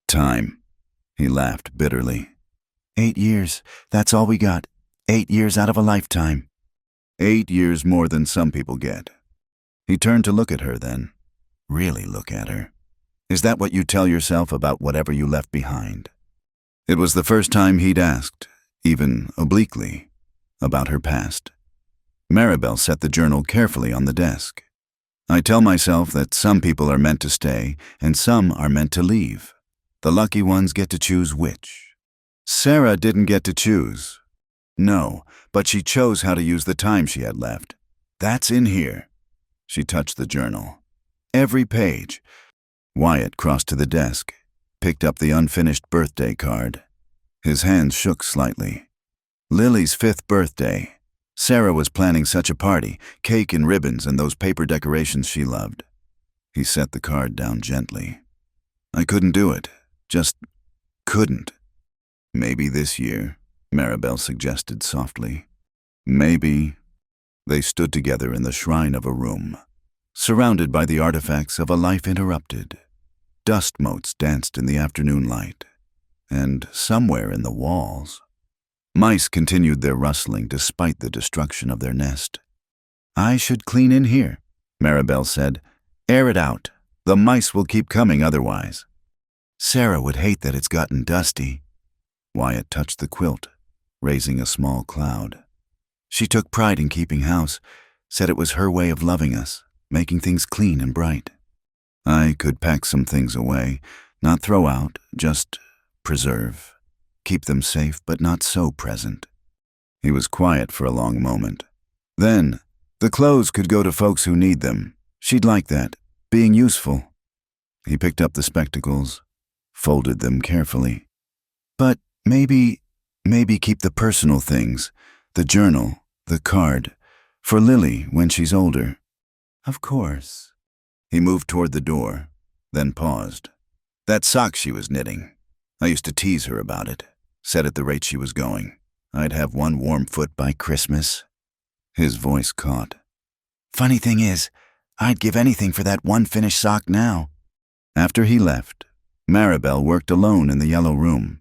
"Time," he laughed bitterly. 8 years, that's all we got. 8 years out of a lifetime." 8 years more than some people get. He turned to look at her then. Really look at her. Is that what you tell yourself about whatever you left behind? It was the first time he'd asked, even obliquely, about her past. Maribel set the journal carefully on the desk. "I tell myself that some people are meant to stay and some are meant to leave. The lucky ones get to choose which. Sarah didn't get to choose. No, but she chose how to use the time she had left. That's in here." She touched the journal. Every page. Wyatt crossed to the desk, picked up the unfinished birthday card. His hands shook slightly. Lily's 5th birthday. Sarah was planning such a party, cake and ribbons and those paper decorations she loved. He set the card down gently. "I couldn't do it. Just couldn't." "Maybe this year," Maribel suggested softly. "Maybe." They stood together in the shrine of a room, surrounded by the artifacts of a life interrupted. Dust motes danced in the afternoon light, and somewhere in the walls, mice continued their rustling despite the destruction of their nest. "I should clean in here," Maribel said. "Air it out. The mice will keep coming otherwise." "Sarah would hate that it's gotten dusty." Wyatt touched the quilt, raising a small cloud. "She took pride in keeping house, said it was her way of loving us, making things clean and bright." "I could pack some things away, not throw out, just preserve. Keep them safe, but not so present." He was quiet for a long moment. Then, "The clothes could go to folks who need them. She'd like that, being useful." He picked up the spectacles, folded them carefully. "But maybe keep the personal things, the journal, the card, for Lily when she's older." "Of course." He moved toward the door, then paused. "That sock she was knitting. I used to tease her about it. Said at the rate she was going, I'd have one warm foot by Christmas." His voice caught. "Funny thing is, I'd give anything for that one finished sock now." After he left, Maribel worked alone in the yellow room.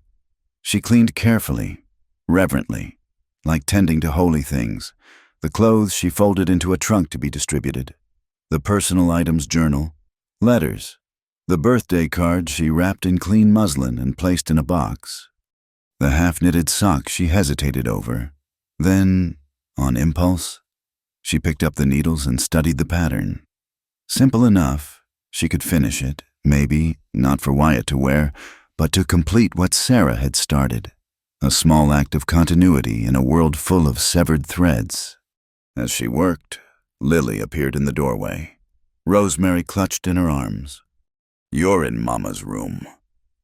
She cleaned carefully, reverently, like tending to holy things. The clothes she folded into a trunk to be distributed. The personal items journal, letters. The birthday card she wrapped in clean muslin and placed in a box. The half-knitted sock she hesitated over, Then, on impulse, she picked up the needles and studied the pattern. Simple enough, she could finish it, maybe not for Wyatt to wear, but to complete what Sarah had started. A small act of continuity in a world full of severed threads. As she worked, Lily appeared in the doorway. Rosemary clutched in her arms. "You're in Mama's room,"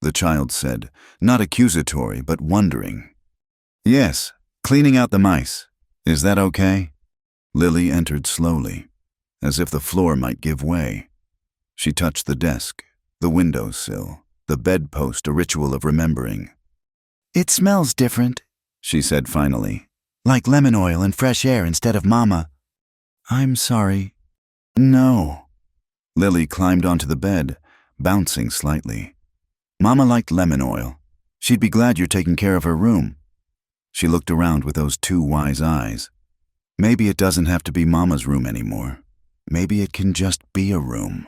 the child said, not accusatory but wondering. "Yes, cleaning out the mice. Is that okay?" Lily entered slowly, as if the floor might give way. She touched the desk, the windowsill, the bedpost, a ritual of remembering. "It smells different," she said finally. "Like lemon oil and fresh air instead of Mama." "I'm sorry." "No." Lily climbed onto the bed, bouncing slightly. "Mama liked lemon oil. She'd be glad you're taking care of her room." She looked around with those two wise eyes. Maybe it doesn't have to be Mama's room anymore. Maybe it can just be a room.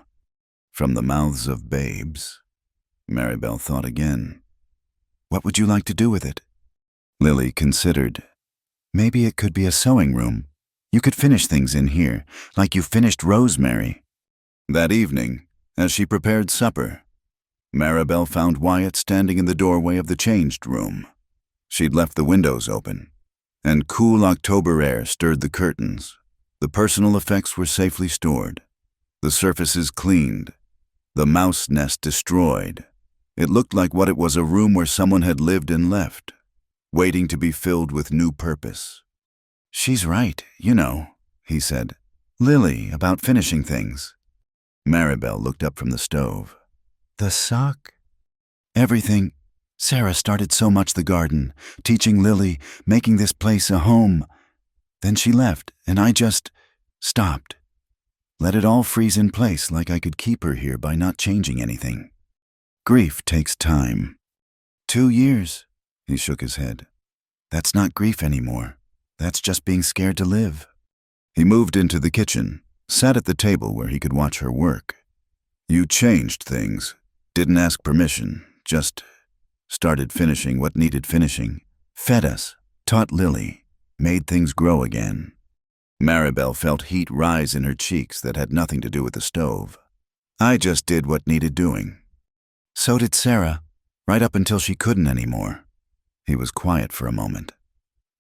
From the mouths of babes. Maribel thought again. "What would you like to do with it?" Lily considered. "Maybe it could be a sewing room. You could finish things in here, like you finished Rosemary." That evening, as she prepared supper, Maribel found Wyatt standing in the doorway of the changed room. She'd left the windows open, and cool October air stirred the curtains. The personal effects were safely stored, the surfaces cleaned, the mouse nest destroyed. It looked like what it was, a room where someone had lived and left, waiting to be filled with new purpose. "She's right, you know," he said. "Lily, about finishing things." Maribel looked up from the stove. "The sock?" "Everything. Sarah started so much the garden, teaching Lily, making this place a home. Then she left, and I just stopped. Let it all freeze in place like I could keep her here by not changing anything. Grief takes time." 2 years, he shook his head. "That's not grief anymore. That's just being scared to live." He moved into the kitchen, sat at the table where he could watch her work. "You changed things. Didn't ask permission, just started finishing what needed finishing. Fed us, taught Lily, made things grow again." Maribel felt heat rise in her cheeks that had nothing to do with the stove. "I just did what needed doing." "So did Sarah, right up until she couldn't anymore." He was quiet for a moment.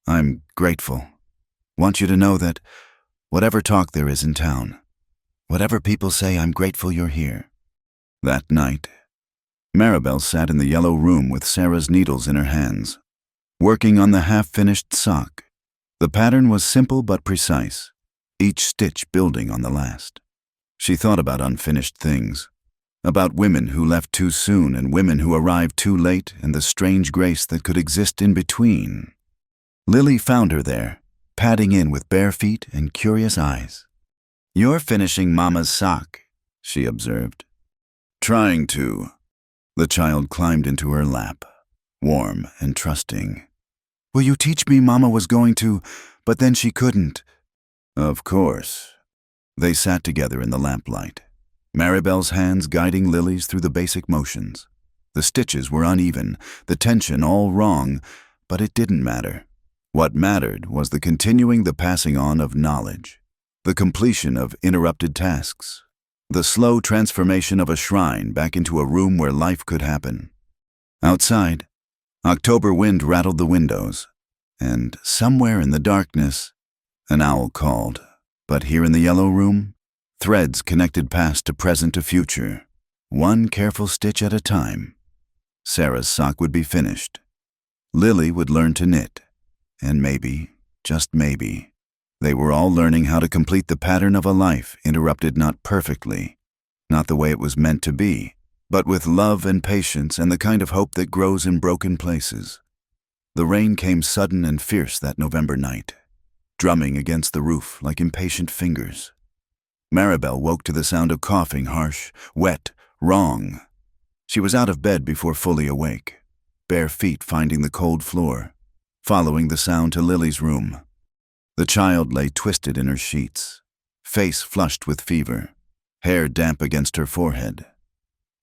"I'm grateful. Want you to know that whatever talk there is in town, whatever people say, I'm grateful you're here." That night, Maribel sat in the yellow room with Sarah's needles in her hands, working on the half-finished sock. The pattern was simple but precise, each stitch building on the last. She thought about unfinished things, about women who left too soon and women who arrived too late, and the strange grace that could exist in between. Lily found her there, padding in with bare feet and curious eyes. "You're finishing Mama's sock," she observed. "Trying to." The child climbed into her lap, warm and trusting. "Will you teach me? Mama was going to, but then she couldn't." "Of course." They sat together in the lamplight, Maribel's hands guiding Lily's through the basic motions. The stitches were uneven, the tension all wrong, but it didn't matter. What mattered was the continuing, the passing on of knowledge, the completion of interrupted tasks, the slow transformation of a shrine back into a room where life could happen. Outside, October wind rattled the windows, and somewhere in the darkness, an owl called. But here in the yellow room, threads connected past to present to future, one careful stitch at a time. Sarah's sock would be finished. Lily would learn to knit, and maybe, just maybe, they were all learning how to complete the pattern of a life interrupted not perfectly, not the way it was meant to be, but with love and patience and the kind of hope that grows in broken places. The rain came sudden and fierce that November night, drumming against the roof like impatient fingers. Maribel woke to the sound of coughing, harsh, wet, wrong. She was out of bed before fully awake, bare feet finding the cold floor, following the sound to Lily's room. The child lay twisted in her sheets, face flushed with fever, hair damp against her forehead.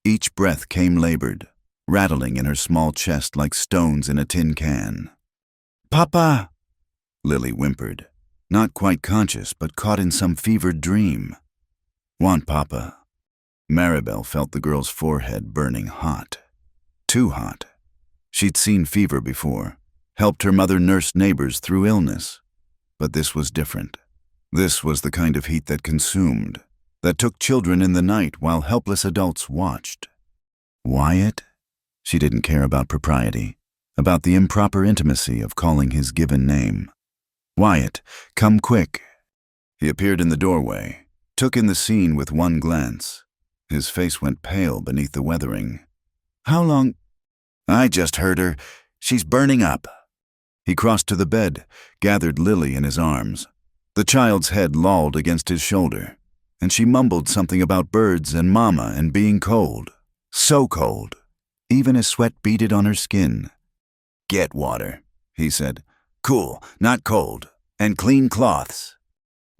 Each breath came labored, rattling in her small chest like stones in a tin can. "Papa!" Lily whimpered, not quite conscious but caught in some fevered dream. Want Papa? Maribel felt the girl's forehead burning hot. Too hot. She'd seen fever before, helped her mother nurse neighbors through illness. But this was different. This was the kind of heat that consumed, that took children in the night while helpless adults watched. Wyatt? She didn't care about propriety, about the improper intimacy of calling his given name. Wyatt, come quick. He appeared in the doorway, took in the scene with one glance. His face went pale beneath the weathering. How long? I just heard her. She's burning up. He crossed to the bed, gathered Lily in his arms. The child's head lolled against his shoulder, and she mumbled something about birds and Mama and being cold. So cold. Even his sweat beaded on her skin. Get water, he said. Cool, not cold. And clean cloths.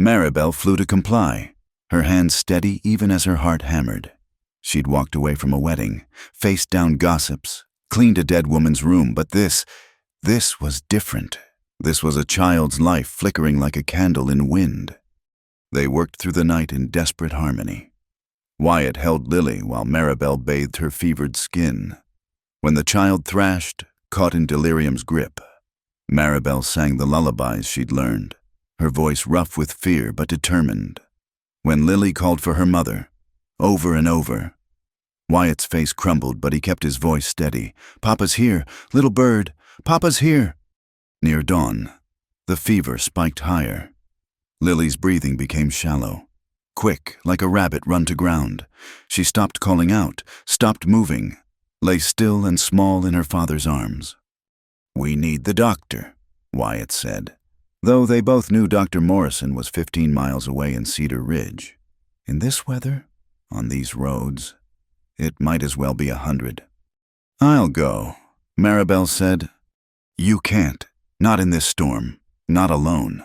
Maribel flew to comply, her hands steady even as her heart hammered. She'd walked away from a wedding, faced down gossips, cleaned a dead woman's room, but this was different. This was a child's life flickering like a candle in wind. They worked through the night in desperate harmony. Wyatt held Lily while Maribel bathed her fevered skin. When the child thrashed, caught in delirium's grip, Maribel sang the lullabies she'd learned, her voice rough with fear but determined. When Lily called for her mother, over and over, Wyatt's face crumbled, but he kept his voice steady. Papa's here, little bird, Papa's here. Near dawn, the fever spiked higher. Lily's breathing became shallow, quick, like a rabbit run to ground. She stopped calling out, stopped moving, lay still and small in her father's arms. We need the doctor, Wyatt said, though they both knew Dr. Morrison was 15 miles away in Cedar Ridge. In this weather, on these roads, it might as well be 100. I'll go, Maribel said. You can't, not in this storm, not alone.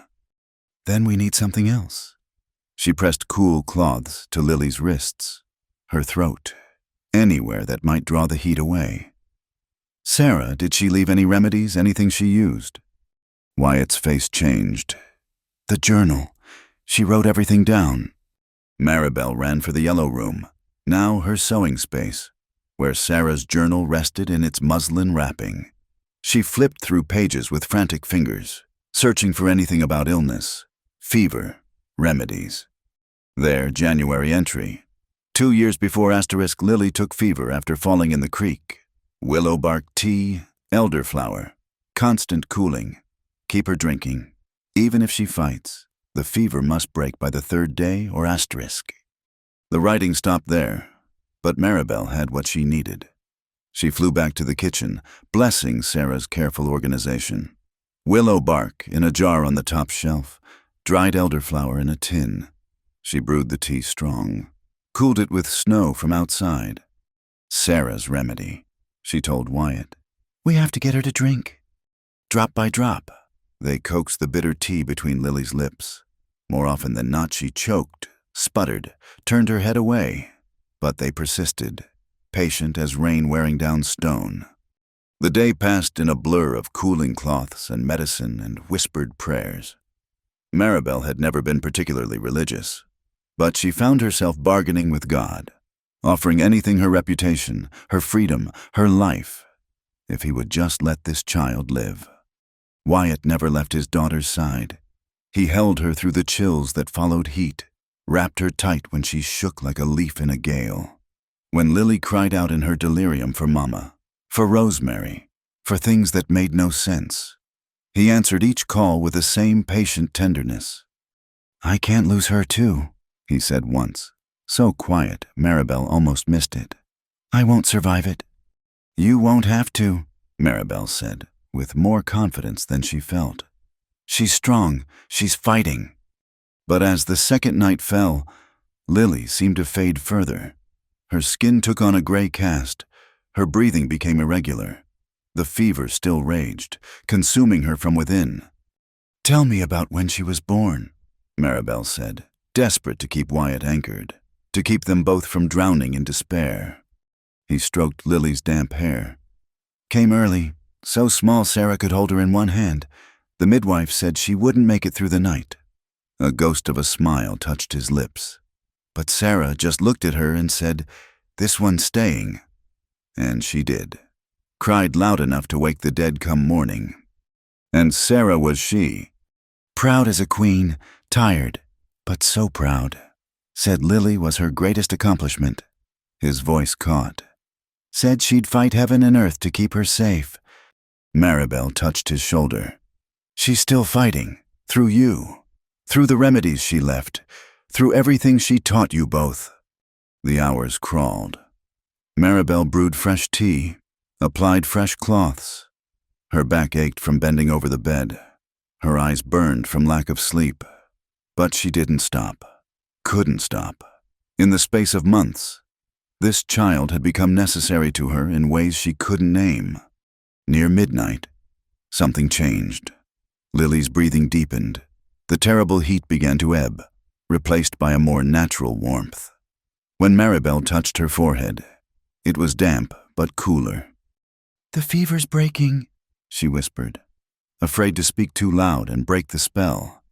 Then we need something else. She pressed cool cloths to Lily's wrists, her throat, anywhere that might draw the heat away. Sarah, did she leave any remedies, anything she used? Wyatt's face changed. The journal. She wrote everything down. Maribel ran for the yellow room, now her sewing space, where Sarah's journal rested in its muslin wrapping. She flipped through pages with frantic fingers, searching for anything about illness, fever, remedies. There, January entry. 2 years before *, Lily took fever after falling in the creek. Willow bark tea, elderflower, constant cooling. Keep her drinking. Even if she fights, the fever must break by the 3rd day or *. The writing stopped there, but Maribel had what she needed. She flew back to the kitchen, blessing Sarah's careful organization. Willow bark in a jar on the top shelf, dried elderflower in a tin. She brewed the tea strong, cooled it with snow from outside. Sarah's remedy, she told Wyatt. We have to get her to drink. Drop by drop, they coaxed the bitter tea between Lily's lips. More often than not, she choked, sputtered, turned her head away. But they persisted, patient as rain wearing down stone. The day passed in a blur of cooling cloths and medicine and whispered prayers. Maribel had never been particularly religious, but she found herself bargaining with God, offering anything, her reputation, her freedom, her life, if he would just let this child live. Wyatt never left his daughter's side. He held her through the chills that followed heat, wrapped her tight when she shook like a leaf in a gale. When Lily cried out in her delirium for Mama, for Rosemary, for things that made no sense, he answered each call with the same patient tenderness. I can't lose her too, he said once, so quiet Maribel almost missed it. I won't survive it. You won't have to, Maribel said, with more confidence than she felt. She's strong, she's fighting. But as the second night fell, Lily seemed to fade further. Her skin took on a gray cast, her breathing became irregular. The fever still raged, consuming her from within. Tell me about when she was born, Maribel said, desperate to keep Wyatt anchored, to keep them both from drowning in despair. He stroked Lily's damp hair. Came early, so small Sarah could hold her in one hand, The midwife said she wouldn't make it through the night. A ghost of a smile touched his lips. But Sarah just looked at her and said, "This one's staying." And she did. Cried loud enough to wake the dead come morning. And Sarah was she. Proud as a queen, tired, but so proud. Said Lily was her greatest accomplishment. His voice caught. Said she'd fight heaven and earth to keep her safe. Maribel touched his shoulder. She's still fighting, through you, through the remedies she left, through everything she taught you both. The hours crawled. Maribel brewed fresh tea, applied fresh cloths. Her back ached from bending over the bed. Her eyes burned from lack of sleep. But she didn't stop. Couldn't stop. In the space of months, this child had become necessary to her in ways she couldn't name. Near midnight, something changed. Lily's breathing deepened. The terrible heat began to ebb, replaced by a more natural warmth. When Maribel touched her forehead, it was damp but cooler. "The fever's breaking," she whispered, afraid to speak too loud and break the spell.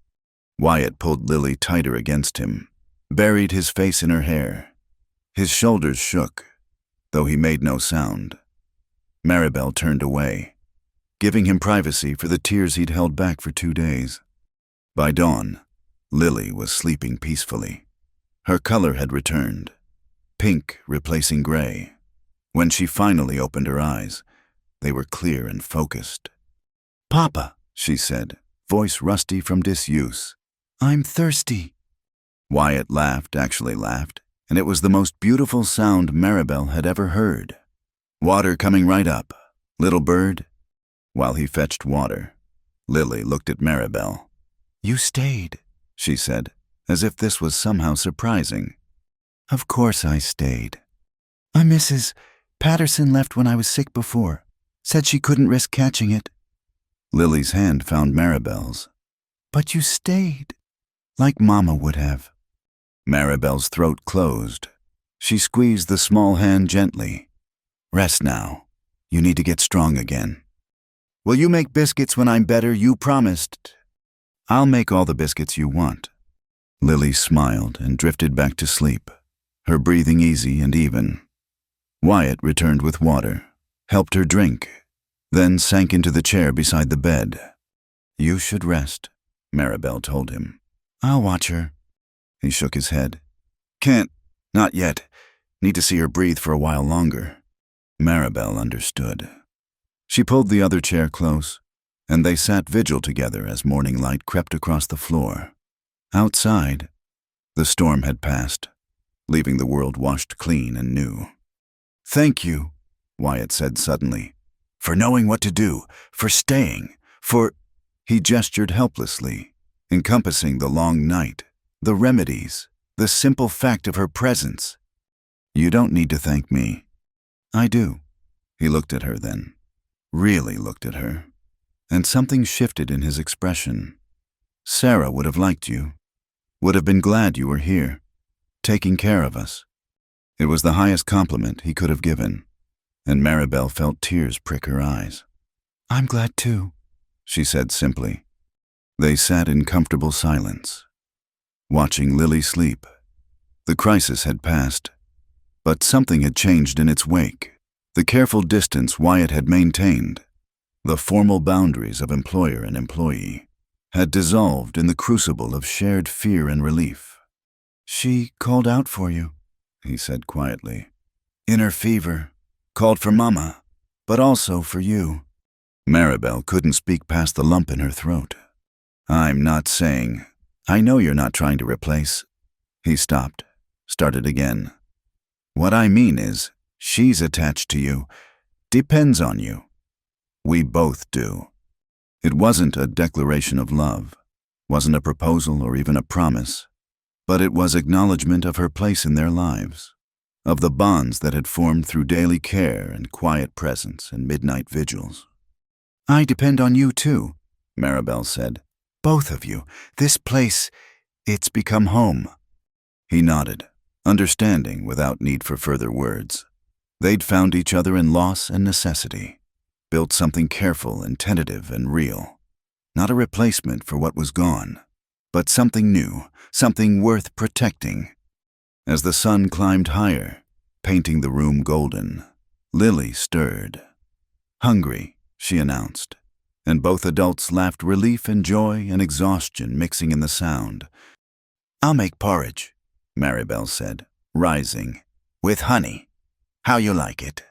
Wyatt pulled Lily tighter against him, buried his face in her hair. His shoulders shook, though he made no sound. Maribel turned away, giving him privacy for the tears he'd held back for 2 days. By dawn, Lily was sleeping peacefully. Her color had returned, pink replacing gray. When she finally opened her eyes, they were clear and focused. "Papa," she said, voice rusty from disuse. "I'm thirsty." Wyatt laughed, actually laughed, and it was the most beautiful sound Maribel had ever heard. "Water coming right up, little bird." While he fetched water, Lily looked at Maribel. "You stayed," she said, as if this was somehow surprising. "Of course I stayed. Mrs. Patterson left when I was sick before. Said she couldn't risk catching it." Lily's hand found Maribel's. "But you stayed, like Mama would have." Maribel's throat closed. She squeezed the small hand gently. "Rest now. You need to get strong again." "Will you make biscuits when I'm better? You promised." "I'll make all the biscuits you want." Lily smiled and drifted back to sleep, her breathing easy and even. Wyatt returned with water, helped her drink, then sank into the chair beside the bed. "You should rest," Maribel told him. "I'll watch her." He shook his head. "Can't. Not yet. Need to see her breathe for a while longer." Maribel understood. She pulled the other chair close, and they sat vigil together as morning light crept across the floor. Outside, the storm had passed, leaving the world washed clean and new. "Thank you," Wyatt said suddenly, "for knowing what to do, for staying, for—" He gestured helplessly, encompassing the long night, the remedies, the simple fact of her presence. "You don't need to thank me." "I do." He looked at her then, really looked at her, and something shifted in his expression. "Sarah would have liked you, would have been glad you were here, taking care of us." It was the highest compliment he could have given, and Maribel felt tears prick her eyes. "I'm glad too," she said simply. They sat in comfortable silence, watching Lily sleep. The crisis had passed, but something had changed in its wake. The careful distance Wyatt had maintained, the formal boundaries of employer and employee, had dissolved in the crucible of shared fear and relief. "She called out for you," he said quietly. "Inner fever. Called for Mama, but also for you." Maribel couldn't speak past the lump in her throat. "I'm not saying. I know you're not trying to replace." He stopped, started again. "What I mean is, she's attached to you, depends on you. We both do." It wasn't a declaration of love, wasn't a proposal or even a promise, but it was acknowledgement of her place in their lives, of the bonds that had formed through daily care and quiet presence and midnight vigils. "I depend on you too," Maribel said. "Both of you. This place, it's become home." He nodded, understanding without need for further words. They'd found each other in loss and necessity, built something careful and tentative and real. Not a replacement for what was gone, but something new, something worth protecting. As the sun climbed higher, painting the room golden, Lily stirred. "Hungry," she announced, and both adults laughed, relief and joy and exhaustion mixing in the sound. "I'll make porridge," Maribel said, rising. "With honey. How you like it?"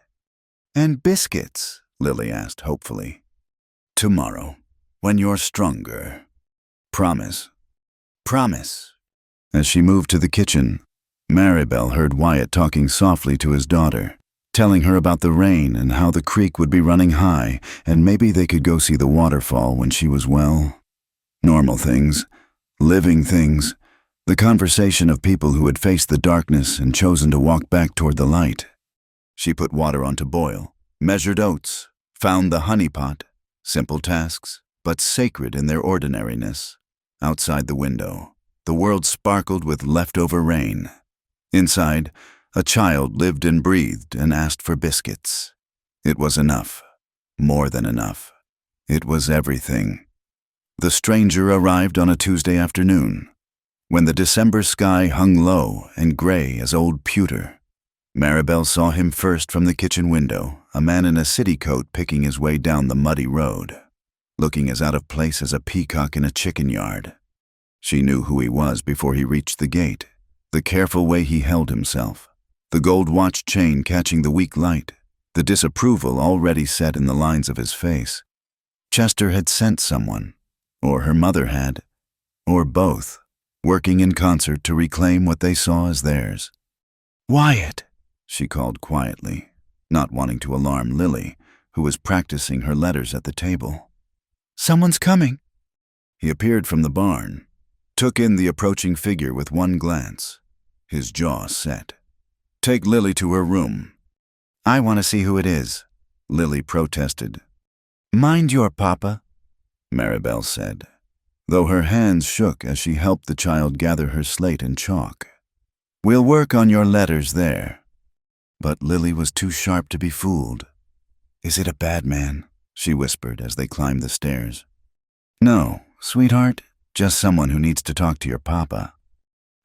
"And biscuits?" Lily asked hopefully. "Tomorrow, when you're stronger. Promise." "Promise." As she moved to the kitchen, Maribel heard Wyatt talking softly to his daughter, telling her about the rain and how the creek would be running high, and maybe they could go see the waterfall when she was well. Normal things, living things, the conversation of people who had faced the darkness and chosen to walk back toward the light. She put water on to boil, measured oats, found the honey pot, simple tasks, but sacred in their ordinariness. Outside the window, the world sparkled with leftover rain. Inside, a child lived and breathed and asked for biscuits. It was enough. More than enough. It was everything. The stranger arrived on a Tuesday afternoon, when the December sky hung low and gray as old pewter. Maribel saw him first from the kitchen window, a man in a city coat picking his way down the muddy road, looking as out of place as a peacock in a chicken yard. She knew who he was before he reached the gate, the careful way he held himself, the gold watch chain catching the weak light, the disapproval already set in the lines of his face. Chester had sent someone, or her mother had, or both, working in concert to reclaim what they saw as theirs. "Wyatt," she called quietly, not wanting to alarm Lily, who was practicing her letters at the table. "Someone's coming." He appeared from the barn, took in the approaching figure with one glance, his jaw set. "Take Lily to her room." "I want to see who it is," Lily protested. "Mind your papa," Maribel said, though her hands shook as she helped the child gather her slate and chalk. "We'll work on your letters there." But Lily was too sharp to be fooled. "Is it a bad man?" she whispered as they climbed the stairs. "No, sweetheart, just someone who needs to talk to your papa."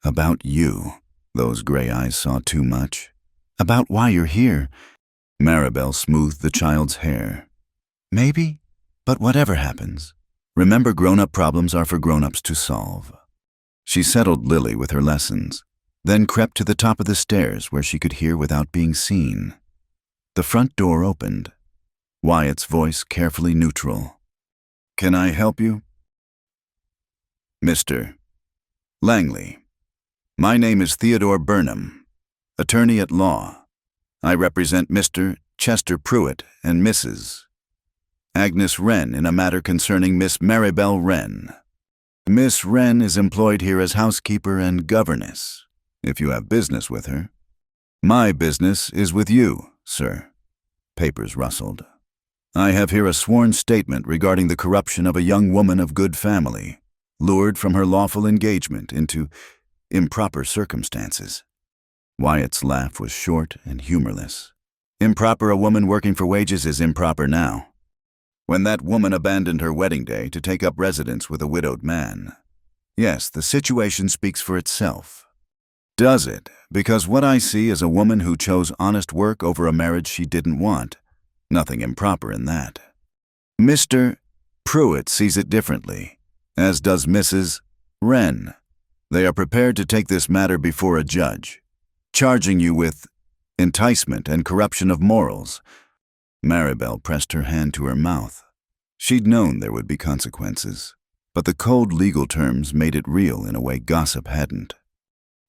"About you." Those gray eyes saw too much. "About why you're here." Maribel smoothed the child's hair. "Maybe, but whatever happens, remember grown-up problems are for grown-ups to solve." She settled Lily with her lessons, then crept to the top of the stairs where she could hear without being seen. The front door opened. Wyatt's voice carefully neutral. "Can I help you?" "Mr. Langley. My name is Theodore Burnham, attorney at law. I represent Mr. Chester Pruitt and Mrs. Agnes Wren in a matter concerning Miss Maribel Wren. Miss Wren is employed here as housekeeper and governess, if you have business with her. My business is with you, sir." Papers rustled. "I have here a sworn statement regarding the corruption of a young woman of good family, lured from her lawful engagement into improper circumstances." Wyatt's laugh was short and humorless. "Improper a woman working for wages is improper now. When that woman abandoned her wedding day to take up residence with a widowed man. Yes, the situation speaks for itself. Does it? Because what I see is a woman who chose honest work over a marriage she didn't want. Nothing improper in that. Mr. Pruitt sees it differently, as does Mrs. Wren. They are prepared to take this matter before a judge, charging you with enticement and corruption of morals." Maribel pressed her hand to her mouth. She'd known there would be consequences, but the cold legal terms made it real in a way gossip hadn't.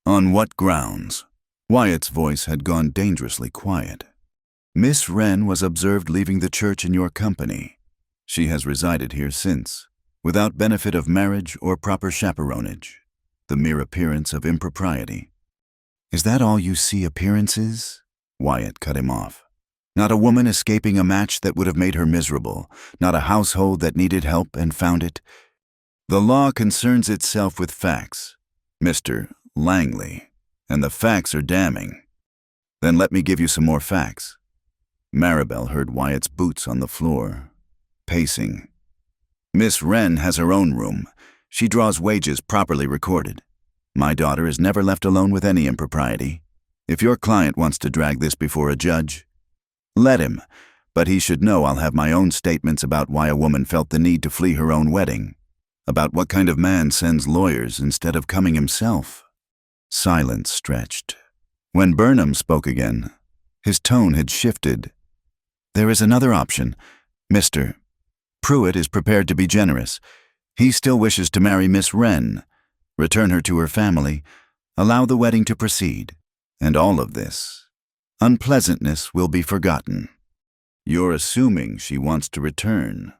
"On what grounds?" Wyatt's voice had gone dangerously quiet. "Miss Wren was observed leaving the church in your company. She has resided here since, without benefit of marriage or proper chaperonage. The mere appearance of impropriety." "Is that all you see, appearances?" Wyatt cut him off. "Not a woman escaping a match that would have made her miserable, not a household that needed help and found it. The law concerns itself with facts, Mr. Langley, and the facts are damning." "Then let me give you some more facts." Maribel heard Wyatt's boots on the floor, pacing. Miss Wren has her own room. She draws wages properly recorded. My daughter is never left alone with any impropriety. If your client wants to drag this before a judge, let him, but he should know I'll have my own statements about why a woman felt the need to flee her own wedding, about what kind of man sends lawyers instead of coming himself. Silence stretched. When Burnham spoke again, his tone had shifted. There is another option. Mr. Pruitt is prepared to be generous. He still wishes to marry Miss Wren, return her to her family, allow the wedding to proceed, and all of this unpleasantness will be forgotten. You're assuming she wants to return.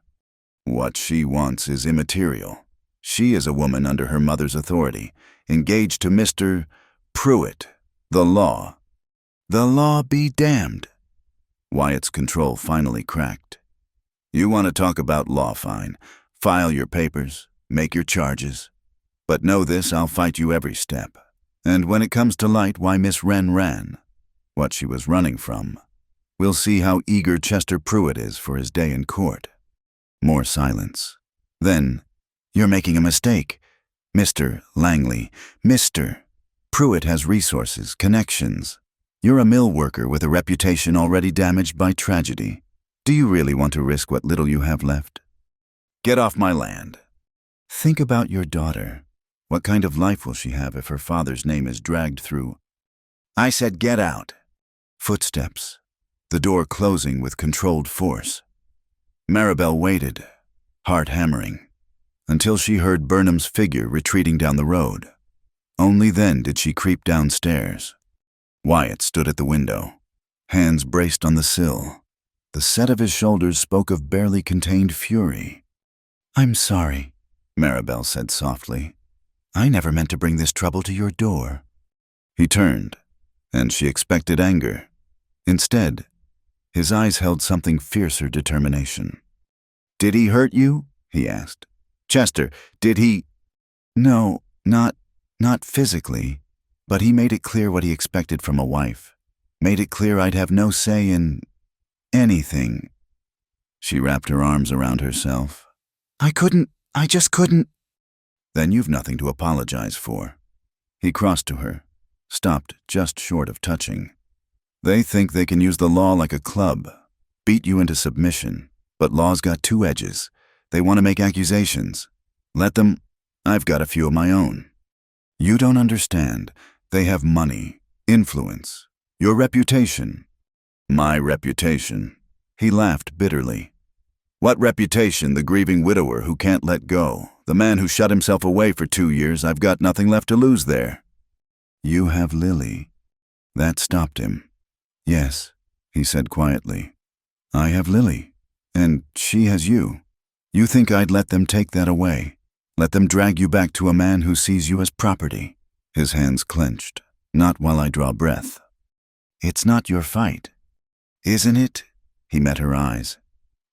What she wants is immaterial. She is a woman under her mother's authority, engaged to Mr. Pruitt, the law. The law be damned. Wyatt's control finally cracked. You want to talk about law, fine. File your papers, make your charges. But know this, I'll fight you every step. And when it comes to light why Miss Wren ran, what she was running from, we'll see how eager Chester Pruitt is for his day in court. More silence. Then, you're making a mistake. Mr. Langley, Mr. Pruitt has resources, connections. You're a mill worker with a reputation already damaged by tragedy. Do you really want to risk what little you have left? Get off my land. Think about your daughter. What kind of life will she have if her father's name is dragged through? I said get out. Footsteps. The door closing with controlled force. Maribel waited, heart hammering, until she heard Burnham's figure retreating down the road. Only then did she creep downstairs. Wyatt stood at the window, hands braced on the sill. The set of his shoulders spoke of barely contained fury. I'm sorry, Maribel said softly. I never meant to bring this trouble to your door. He turned, and she expected anger. Instead, his eyes held something fiercer determination. Did he hurt you? He asked. Chester, did he? No, not physically, but he made it clear what he expected from a wife. Made it clear I'd have no say in anything. She wrapped her arms around herself. I just couldn't. Then you've nothing to apologize for. He crossed to her, stopped just short of touching. They think they can use the law like a club, beat you into submission, but law's got two edges. They want to make accusations. Let them. I've got a few of my own. You don't understand. They have money, influence, your reputation. My reputation. He laughed bitterly. What reputation, the grieving widower who can't let go, the man who shut himself away for 2 years? I've got nothing left to lose there. You have Lily. That stopped him. Yes, he said quietly. I have Lily, and she has you. You think I'd let them take that away? Let them drag you back to a man who sees you as property? His hands clenched. Not while I draw breath. It's not your fight. Isn't it? He met her eyes.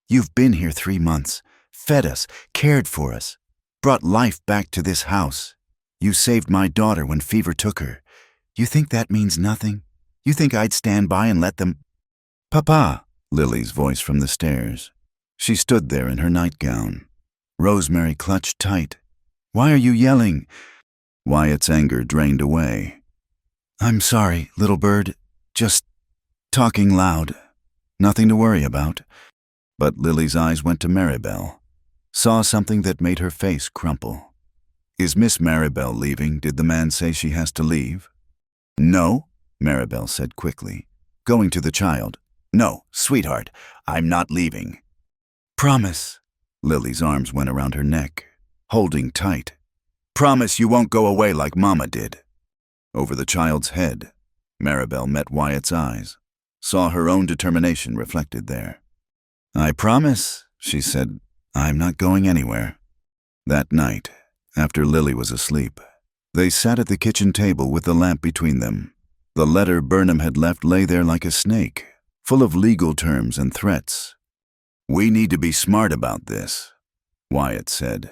You've been here 3 months, fed us, cared for us, brought life back to this house. You saved my daughter when fever took her. You think that means nothing? You think I'd stand by and let them? Papa, Lily's voice from the stairs. She stood there in her nightgown. Rosemary clutched tight. Why are you yelling? Wyatt's anger drained away. I'm sorry, little bird. Just talking loud. Nothing to worry about. But Lily's eyes went to Maribel. Saw something that made her face crumple. Is Miss Maribel leaving? Did the man say she has to leave? No, Maribel said quickly, going to the child. No, sweetheart, I'm not leaving. Promise. Lily's arms went around her neck, holding tight. Promise you won't go away like Mama did. Over the child's head, Maribel met Wyatt's eyes, saw her own determination reflected there. I promise, she said, I'm not going anywhere. That night, after Lily was asleep, they sat at the kitchen table with the lamp between them. The letter Burnham had left lay there like a snake, full of legal terms and threats. We need to be smart about this, Wyatt said.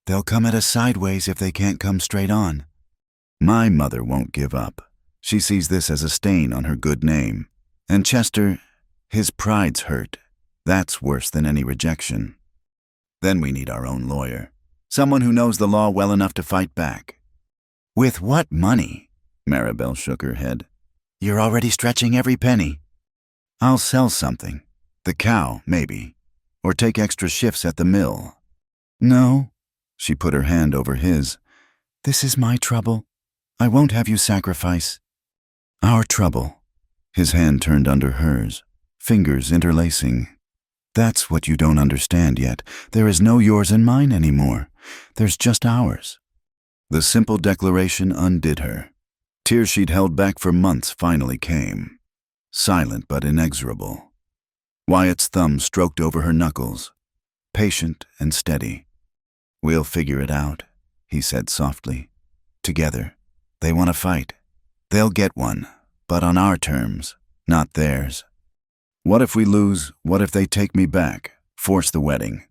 They'll come at us sideways if they can't come straight on. My mother won't give up. She sees this as a stain on her good name. And Chester, his pride's hurt. That's worse than any rejection. Then we need our own lawyer. Someone who knows the law well enough to fight back. With what money? Maribel shook her head. You're already stretching every penny. I'll sell something. The cow, maybe. Or take extra shifts at the mill. No. She put her hand over his. This is my trouble. I won't have you sacrifice. Our trouble. His hand turned under hers, fingers interlacing. That's what you don't understand yet. There is no yours and mine anymore. There's just ours. The simple declaration undid her. Tears she'd held back for months finally came. Silent but inexorable. Wyatt's thumb stroked over her knuckles, patient and steady. We'll figure it out, he said softly. Together. They want to fight. They'll get one, but on our terms, not theirs. What if we lose? What if they take me back, force the wedding?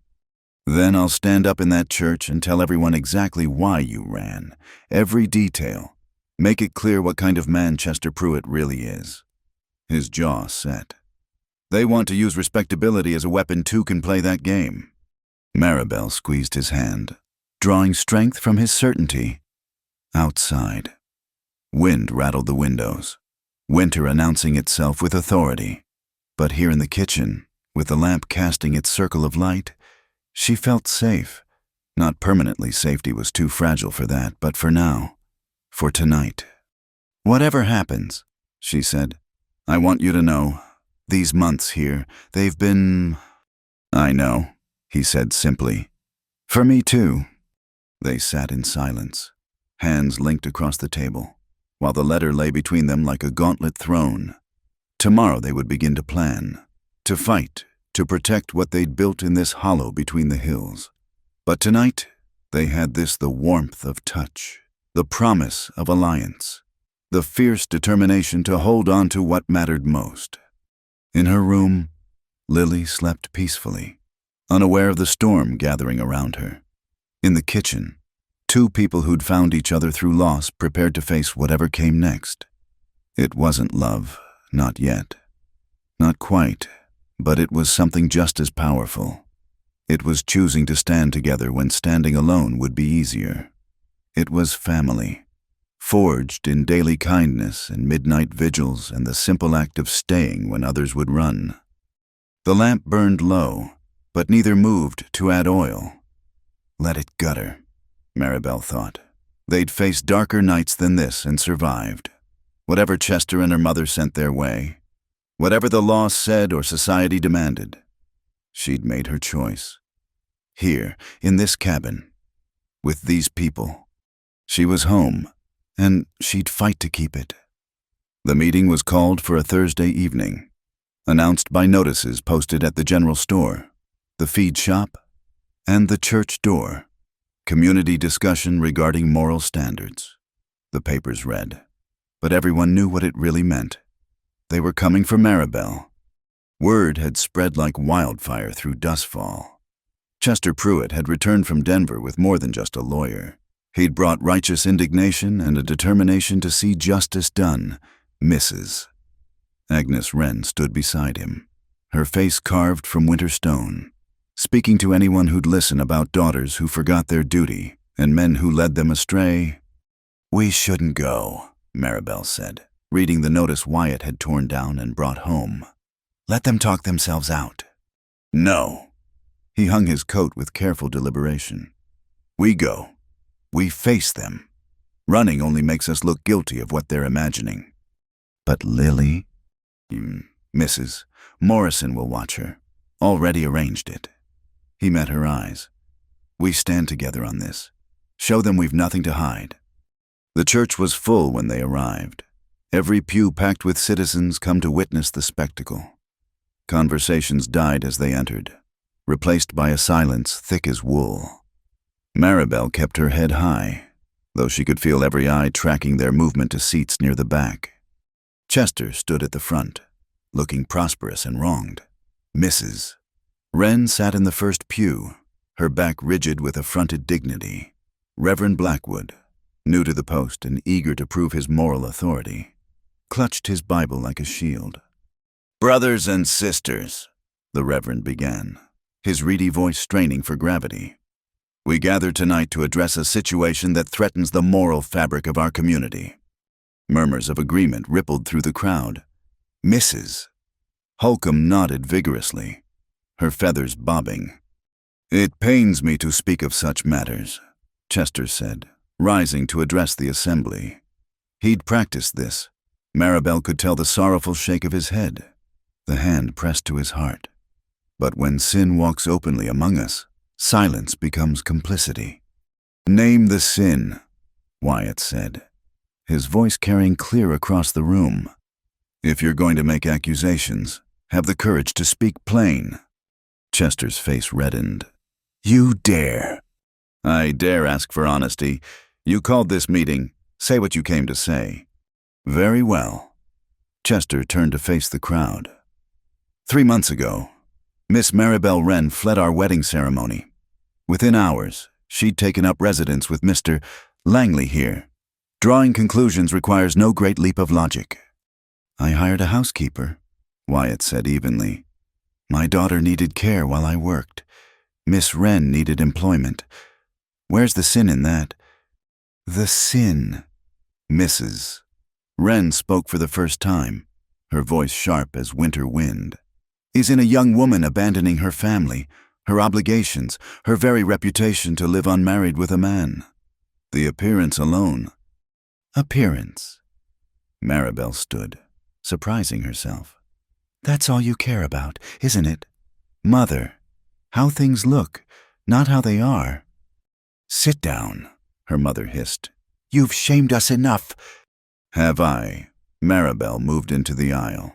Then I'll stand up in that church and tell everyone exactly why you ran, every detail. Make it clear what kind of man Chester Pruitt really is. His jaw set. They want to use respectability as a weapon too can play that game. Maribel squeezed his hand, drawing strength from his certainty. Outside. Wind rattled the windows, winter announcing itself with authority. But here in the kitchen, with the lamp casting its circle of light, she felt safe. Not permanently, safety was too fragile for that, but for now, for tonight. Whatever happens, she said, I want you to know, these months here, they've been... I know, he said simply. For me too. They sat in silence, hands linked across the table, while the letter lay between them like a gauntlet thrown. Tomorrow they would begin to plan, to fight, to protect what they'd built in this hollow between the hills. But tonight, they had the warmth of touch, the promise of alliance, the fierce determination to hold on to what mattered most. In her room, Lily slept peacefully, unaware of the storm gathering around her. In the kitchen, two people who'd found each other through loss prepared to face whatever came next. It wasn't love, not yet. Not quite, but it was something just as powerful. It was choosing to stand together when standing alone would be easier. It was family, forged in daily kindness and midnight vigils and the simple act of staying when others would run. The lamp burned low, but neither moved to add oil. Let it gutter, Maribel thought. They'd faced darker nights than this and survived. Whatever Chester and her mother sent their way, whatever the law said or society demanded, she'd made her choice. Here, in this cabin, with these people, she was home, and she'd fight to keep it. The meeting was called for a Thursday evening, announced by notices posted at the general store, the feed shop, and the church door. Community discussion regarding moral standards. The papers read. But everyone knew what it really meant. They were coming for Maribel. Word had spread like wildfire through Dustfall. Chester Pruitt had returned from Denver with more than just a lawyer. He'd brought righteous indignation and a determination to see justice done. Mrs. Agnes Wren stood beside him, her face carved from winter stone, speaking to anyone who'd listen about daughters who forgot their duty and men who led them astray. We shouldn't go, Maribel said, reading the notice Wyatt had torn down and brought home. Let them talk themselves out. No. He hung his coat with careful deliberation. We go. We face them. Running only makes us look guilty of what they're imagining. But Lily? Mrs. Morrison will watch her. Already arranged it. He met her eyes. We stand together on this. Show them we've nothing to hide. The church was full when they arrived. Every pew packed with citizens come to witness the spectacle. Conversations died as they entered, replaced by a silence thick as wool. Maribel kept her head high, though she could feel every eye tracking their movement to seats near the back. Chester stood at the front, looking prosperous and wronged. Mrs. Wren sat in the first pew, her back rigid with affronted dignity. Reverend Blackwood, new to the post and eager to prove his moral authority, clutched his Bible like a shield. Brothers and sisters, the Reverend began, his reedy voice straining for gravity. "We gather tonight to address a situation that threatens the moral fabric of our community." Murmurs of agreement rippled through the crowd. "Mrs." Holcomb nodded vigorously, her feathers bobbing. "It pains me to speak of such matters," Chester said, rising to address the assembly. He'd practiced this. Maribel could tell the sorrowful shake of his head, the hand pressed to his heart. But when sin walks openly among us, silence becomes complicity. "Name the sin," Wyatt said, his voice carrying clear across the room. "If you're going to make accusations, have the courage to speak plain." Chester's face reddened. "You dare." "I dare ask for honesty. You called this meeting. Say what you came to say." "Very well." Chester turned to face the crowd. 3 months ago, Miss Maribel Wren fled our wedding ceremony. Within hours, she'd taken up residence with Mr. Langley here. Drawing conclusions requires no great leap of logic. "I hired a housekeeper," Wyatt said evenly. "My daughter needed care while I worked. Miss Wren needed employment. Where's the sin in that?" "The sin." Mrs. Wren spoke for the first time, her voice sharp as winter wind, "is in a young woman abandoning her family, her obligations, her very reputation to live unmarried with a man. The appearance alone." "Appearance." Maribel stood, surprising herself. "That's all you care about, isn't it? Mother, how things look, not how they are." "Sit down," her mother hissed. "You've shamed us enough." "Have I?" Maribel moved into the aisle.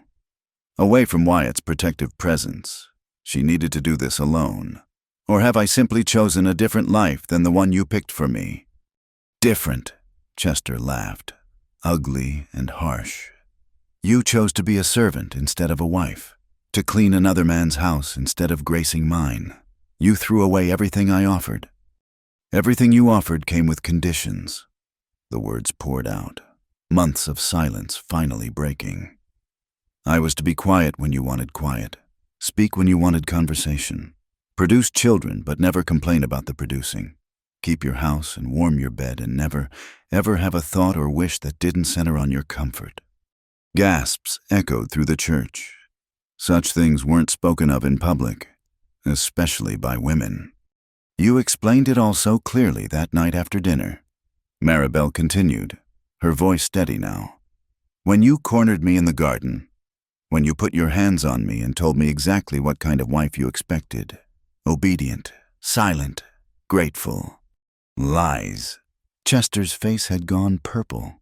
Away from Wyatt's protective presence. She needed to do this alone. "Or have I simply chosen a different life than the one you picked for me?" "Different," Chester laughed, ugly and harsh. "You chose to be a servant instead of a wife, to clean another man's house instead of gracing mine. You threw away everything I offered. Everything you offered came with conditions." The words poured out, months of silence finally breaking. "I was to be quiet when you wanted quiet, speak when you wanted conversation, produce children but never complain about the producing, keep your house and warm your bed and never, ever have a thought or wish that didn't center on your comfort." Gasps echoed through the church. Such things weren't spoken of in public, especially by women. "You explained it all so clearly that night after dinner," Maribel continued, her voice steady now. "When you cornered me in the garden, when you put your hands on me and told me exactly what kind of wife you expected. Obedient, silent, grateful. Lies." Chester's face had gone purple.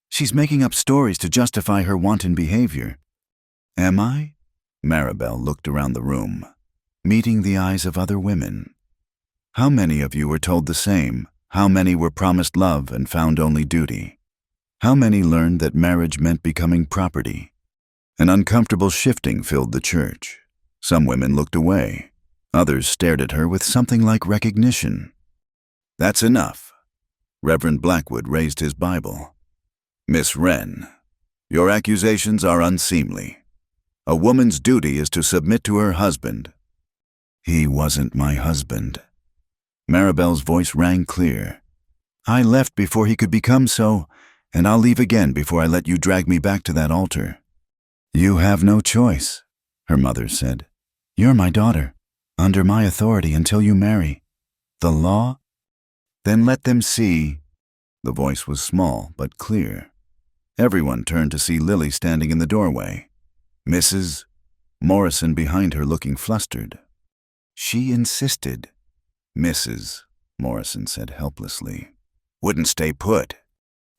"She's making up stories to justify her wanton behavior." "Am I?" Maribel looked around the room, meeting the eyes of other women. "How many of you were told the same? How many were promised love and found only duty? How many learned that marriage meant becoming property?" An uncomfortable shifting filled the church. Some women looked away. Others stared at her with something like recognition. "That's enough." Reverend Blackwood raised his Bible. "Miss Wren, your accusations are unseemly. A woman's duty is to submit to her husband." "He wasn't my husband." Maribel's voice rang clear. "I left before he could become so, and I'll leave again before I let you drag me back to that altar." "You have no choice," her mother said. "You're my daughter, under my authority until you marry. The law?" "Then let them see." The voice was small but clear. Everyone turned to see Lily standing in the doorway. Mrs. Morrison behind her looking flustered. "She insisted." "Mrs." Morrison said helplessly. "Wouldn't stay put."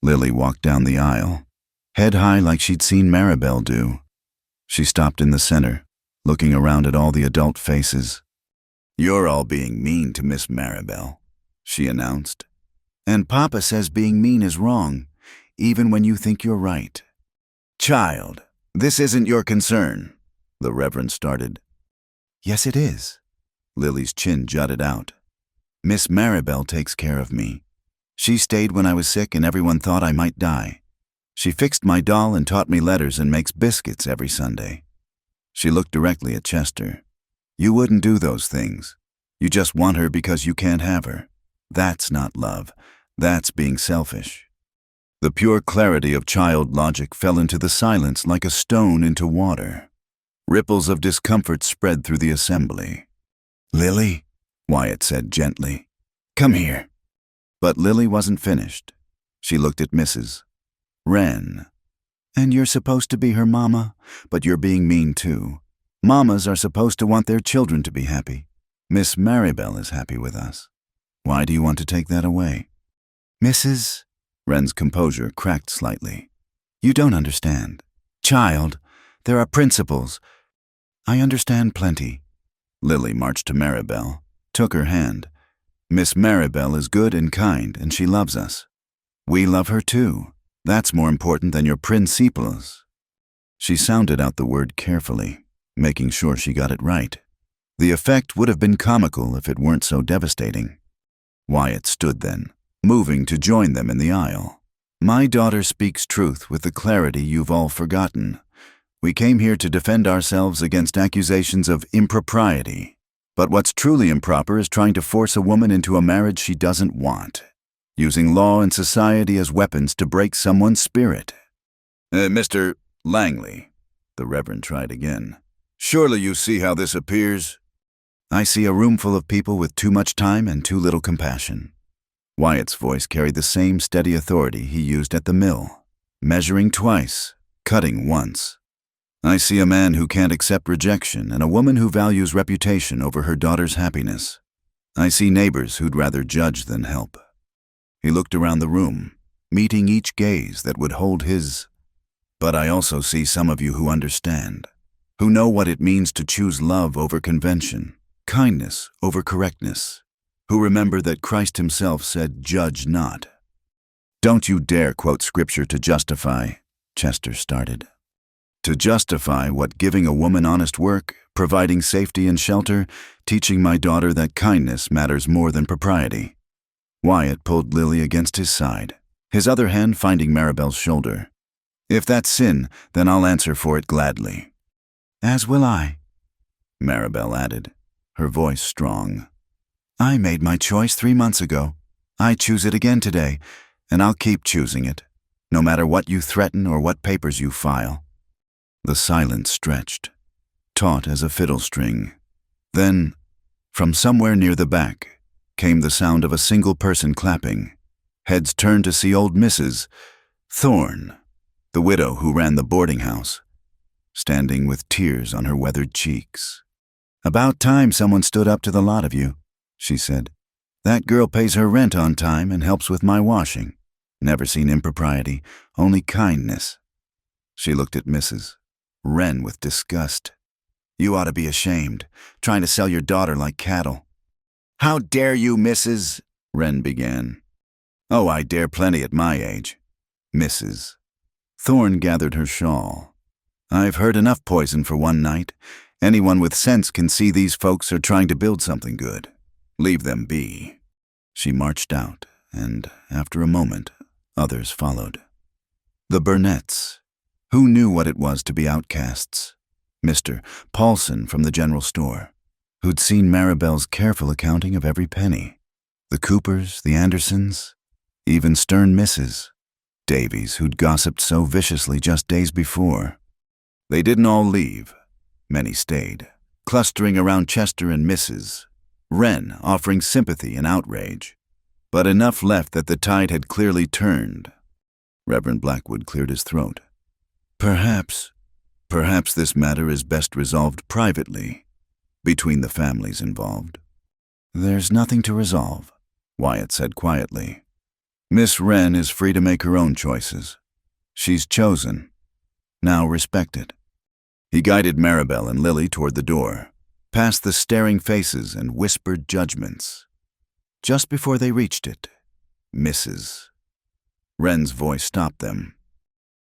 Lily walked down the aisle, head high like she'd seen Maribel do. She stopped in the center, looking around at all the adult faces. "You're all being mean to Miss Maribel," she announced. "And Papa says being mean is wrong, even when you think you're right." "Child, this isn't your concern," the Reverend started. "Yes, it is." Lily's chin jutted out. "Miss Maribel takes care of me. She stayed when I was sick and everyone thought I might die. She fixed my doll and taught me letters and makes biscuits every Sunday." She looked directly at Chester. You wouldn't do those things. You just want her because you can't have her. That's not love. That's being selfish. The pure clarity of child logic fell into the silence like a stone into water. Ripples of discomfort spread through the assembly. "Lily," Wyatt said gently, "come here." But Lily wasn't finished. She looked at Mrs. Wren. "And you're supposed to be her mama, but you're being mean too. Mamas are supposed to want their children to be happy. Miss Maribel is happy with us. Why do you want to take that away?" "Mrs. Wren's composure cracked slightly. "You don't understand. Child, there are principles." "I understand plenty." Lily marched to Maribel, took her hand. "Miss Maribel is good and kind, and she loves us. We love her too. That's more important than your principles." She sounded out the word carefully, making sure she got it right. The effect would have been comical if it weren't so devastating. Wyatt stood then, moving to join them in the aisle. "My daughter speaks truth with the clarity you've all forgotten. We came here to defend ourselves against accusations of impropriety. But what's truly improper is trying to force a woman into a marriage she doesn't want, using law and society as weapons to break someone's spirit." "Mr. Langley," the Reverend tried again, "surely you see how this appears?" "I see a room full of people with too much time and too little compassion." Wyatt's voice carried the same steady authority he used at the mill, measuring twice, cutting once. "I see a man who can't accept rejection and a woman who values reputation over her daughter's happiness. I see neighbors who'd rather judge than help." He looked around the room, meeting each gaze that would hold his. "But I also see some of you who understand, who know what it means to choose love over convention, kindness over correctness, who remember that Christ himself said, 'Judge not.'" "Don't you dare quote scripture to justify," Chester started. "To justify what? Giving a woman honest work, providing safety and shelter, teaching my daughter that kindness matters more than propriety." Wyatt pulled Lily against his side, his other hand finding Maribel's shoulder. "If that's sin, then I'll answer for it gladly." "As will I," Maribel added, her voice strong. "I made my choice 3 months ago. I choose it again today, and I'll keep choosing it, no matter what you threaten or what papers you file." The silence stretched, taut as a fiddle string. Then, from somewhere near the back, came the sound of a single person clapping. Heads turned to see old Mrs. Thorne, the widow who ran the boarding house, standing with tears on her weathered cheeks. "About time someone stood up to the lot of you," she said. "That girl pays her rent on time and helps with my washing. Never seen impropriety, only kindness." She looked at Mrs. Wren with disgust. "You ought to be ashamed, trying to sell your daughter like cattle." "How dare you, Mrs. Wren began. "Oh, I dare plenty at my age." Mrs. Thorne gathered her shawl. "I've heard enough poison for one night. Anyone with sense can see these folks are trying to build something good. Leave them be." She marched out, and after a moment, others followed. The Burnetts, who knew what it was to be outcasts. Mr. Paulson from the general store, who'd seen Maribel's careful accounting of every penny. The Coopers, the Andersons, even stern Mrs. Davies, who'd gossiped so viciously just days before. They didn't all leave. Many stayed, clustering around Chester and Mrs. Wren, offering sympathy and outrage. But enough left that the tide had clearly turned. Reverend Blackwood cleared his throat. Perhaps this matter is best resolved privately, between the families involved." "There's nothing to resolve," Wyatt said quietly. "Miss Wren is free to make her own choices. She's chosen. Now respect it." He guided Maribel and Lily toward the door, past the staring faces and whispered judgments. Just before they reached it, Mrs. Wren's voice stopped them.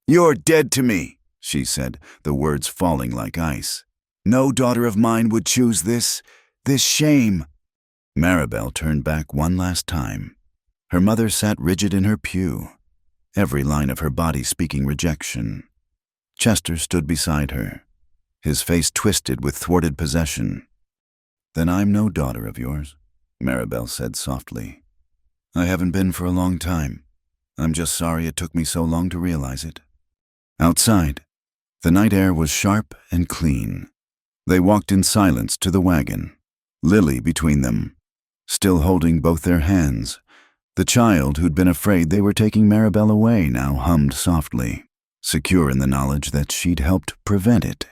"You're dead to me," she said, the words falling like ice. "No daughter of mine would choose this shame." Maribel turned back one last time. Her mother sat rigid in her pew, every line of her body speaking rejection. Chester stood beside her, his face twisted with thwarted possession. Then I'm no daughter of yours, Maribel said softly. I haven't been for a long time. I'm just sorry it took me so long to realize it. Outside, the night air was sharp and clean. They walked in silence to the wagon, Lily between them, still holding both their hands. The child who'd been afraid they were taking Maribel away now hummed softly, secure in the knowledge that she'd helped prevent it.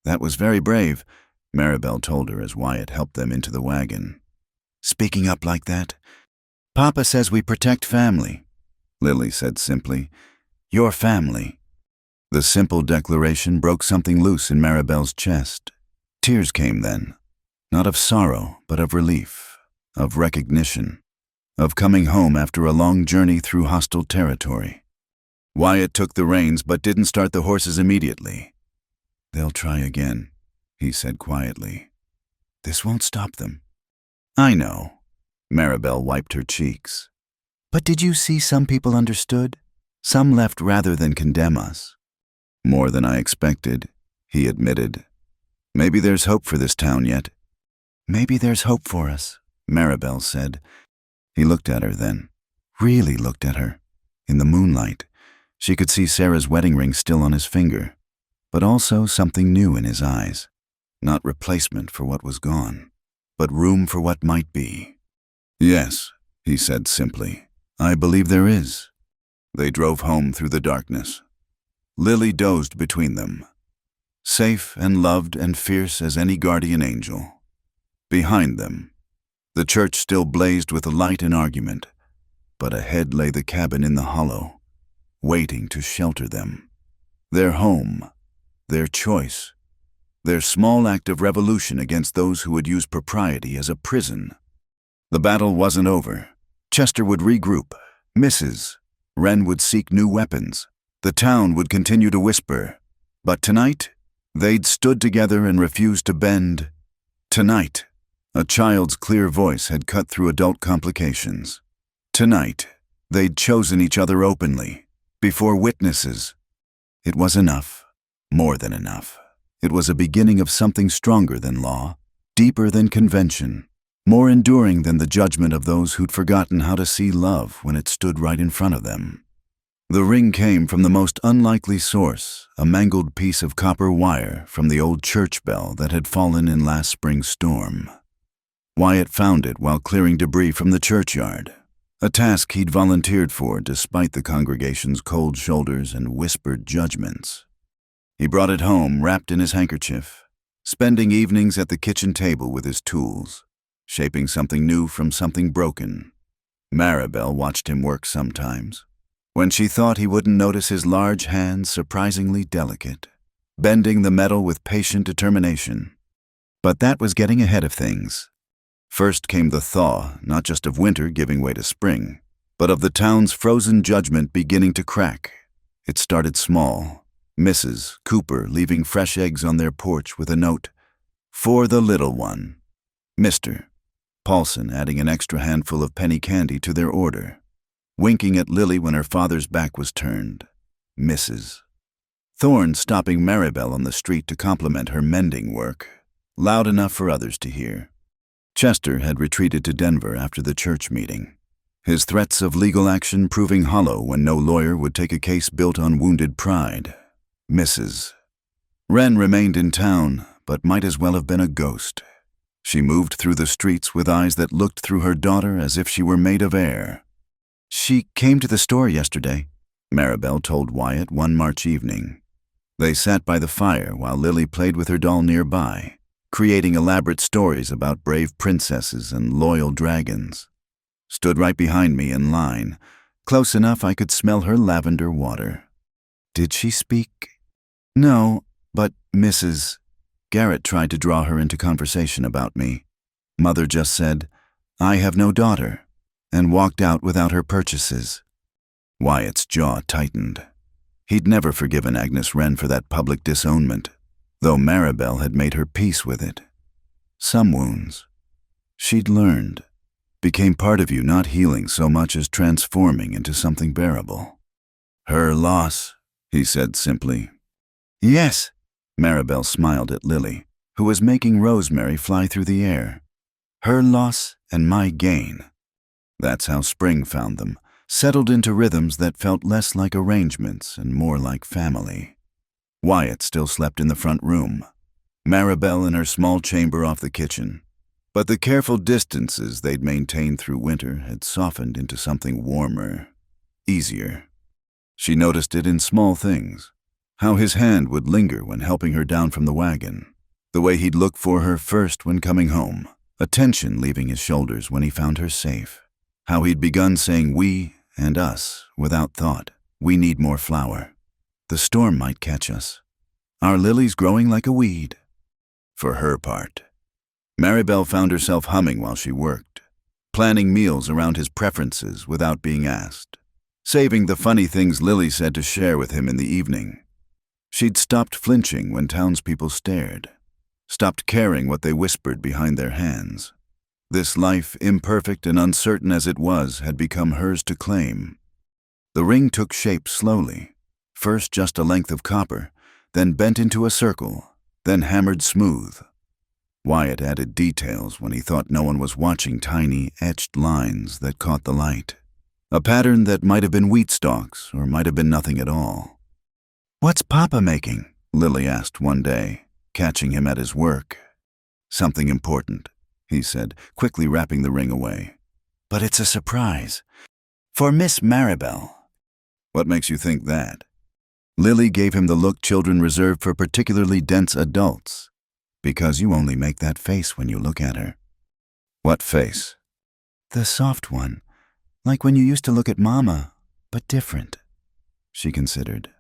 That was very brave, Maribel told her as Wyatt helped them into the wagon. Speaking up like that? Papa says we protect family, Lily said simply. Your family. The simple declaration broke something loose in Maribel's chest. Tears came then, not of sorrow, but of relief, of recognition, of coming home after a long journey through hostile territory. Wyatt took the reins but didn't start the horses immediately. They'll try again, he said quietly. This won't stop them. I know. Maribel wiped her cheeks. But did you see some people understood? Some left rather than condemn us. More than I expected, he admitted. Maybe there's hope for this town yet. Maybe there's hope for us, Maribel said. He looked at her then, really looked at her. In the moonlight, she could see Sarah's wedding ring still on his finger, but also something new in his eyes. Not replacement for what was gone, but room for what might be. Yes, he said simply. I believe there is. They drove home through the darkness. Lily dozed between them, safe and loved and fierce as any guardian angel. Behind them, the church still blazed with light and argument, but ahead lay the cabin in the hollow, waiting to shelter them. Their home, their choice, their small act of revolution against those who would use propriety as a prison. The battle wasn't over. Chester would regroup. Wren would seek new weapons. The town would continue to whisper. But tonight, they'd stood together and refused to bend. Tonight, a child's clear voice had cut through adult complications. Tonight, they'd chosen each other openly, before witnesses. It was enough, more than enough. It was a beginning of something stronger than law, deeper than convention, more enduring than the judgment of those who'd forgotten how to see love when it stood right in front of them. The ring came from the most unlikely source, a mangled piece of copper wire from the old church bell that had fallen in last spring's storm. Wyatt found it while clearing debris from the churchyard, a task he'd volunteered for despite the congregation's cold shoulders and whispered judgments. He brought it home wrapped in his handkerchief, spending evenings at the kitchen table with his tools, shaping something new from something broken. Maribel watched him work sometimes, when she thought he wouldn't notice his large hands surprisingly delicate, bending the metal with patient determination. But that was getting ahead of things. First came the thaw, not just of winter giving way to spring, but of the town's frozen judgment beginning to crack. It started small. Mrs. Cooper leaving fresh eggs on their porch with a note, "For the little one." Mr. Paulson adding an extra handful of penny candy to their order, winking at Lily when her father's back was turned. Mrs. Thorne stopping Maribel on the street to compliment her mending work, loud enough for others to hear. Chester had retreated to Denver after the church meeting, his threats of legal action proving hollow when no lawyer would take a case built on wounded pride. Mrs. Wren remained in town, but might as well have been a ghost. She moved through the streets with eyes that looked through her daughter as if she were made of air. She came to the store yesterday, Maribel told Wyatt one March evening. They sat by the fire while Lily played with her doll nearby, creating elaborate stories about brave princesses and loyal dragons. Stood right behind me in line, close enough I could smell her lavender water. Did she speak? No, but Mrs. Garrett tried to draw her into conversation about me. Mother just said, "I have no daughter," and walked out without her purchases. Wyatt's jaw tightened. He'd never forgiven Agnes Wren for that public disownment, though Maribel had made her peace with it. Some wounds, she'd learned, became part of you, not healing so much as transforming into something bearable. Her loss, he said simply. Yes, Maribel smiled at Lily, who was making rosemary fly through the air. Her loss and my gain. That's how spring found them, settled into rhythms that felt less like arrangements and more like family. Wyatt still slept in the front room, Maribel in her small chamber off the kitchen. But the careful distances they'd maintained through winter had softened into something warmer, easier. She noticed it in small things, how his hand would linger when helping her down from the wagon, the way he'd look for her first when coming home, a tension leaving his shoulders when he found her safe, how he'd begun saying we and us without thought. We need more flour. The storm might catch us. Our lily's growing like a weed. For her part, Maribel found herself humming while she worked, planning meals around his preferences without being asked, saving the funny things Lily said to share with him in the evening. She'd stopped flinching when townspeople stared, stopped caring what they whispered behind their hands. This life, imperfect and uncertain as it was, had become hers to claim. The ring took shape slowly, first just a length of copper, then bent into a circle, then hammered smooth. Wyatt added details when he thought no one was watching, tiny, etched lines that caught the light. A pattern that might have been wheat stalks or might have been nothing at all. "What's Papa making?" Lily asked one day, catching him at his work. "Something important," he said, quickly wrapping the ring away. "But it's a surprise. For Miss Maribel." "What makes you think that?" Lily gave him the look children reserve for particularly dense adults. "Because you only make that face when you look at her." "What face?" "The soft one, like when you used to look at Mama, but different." She considered.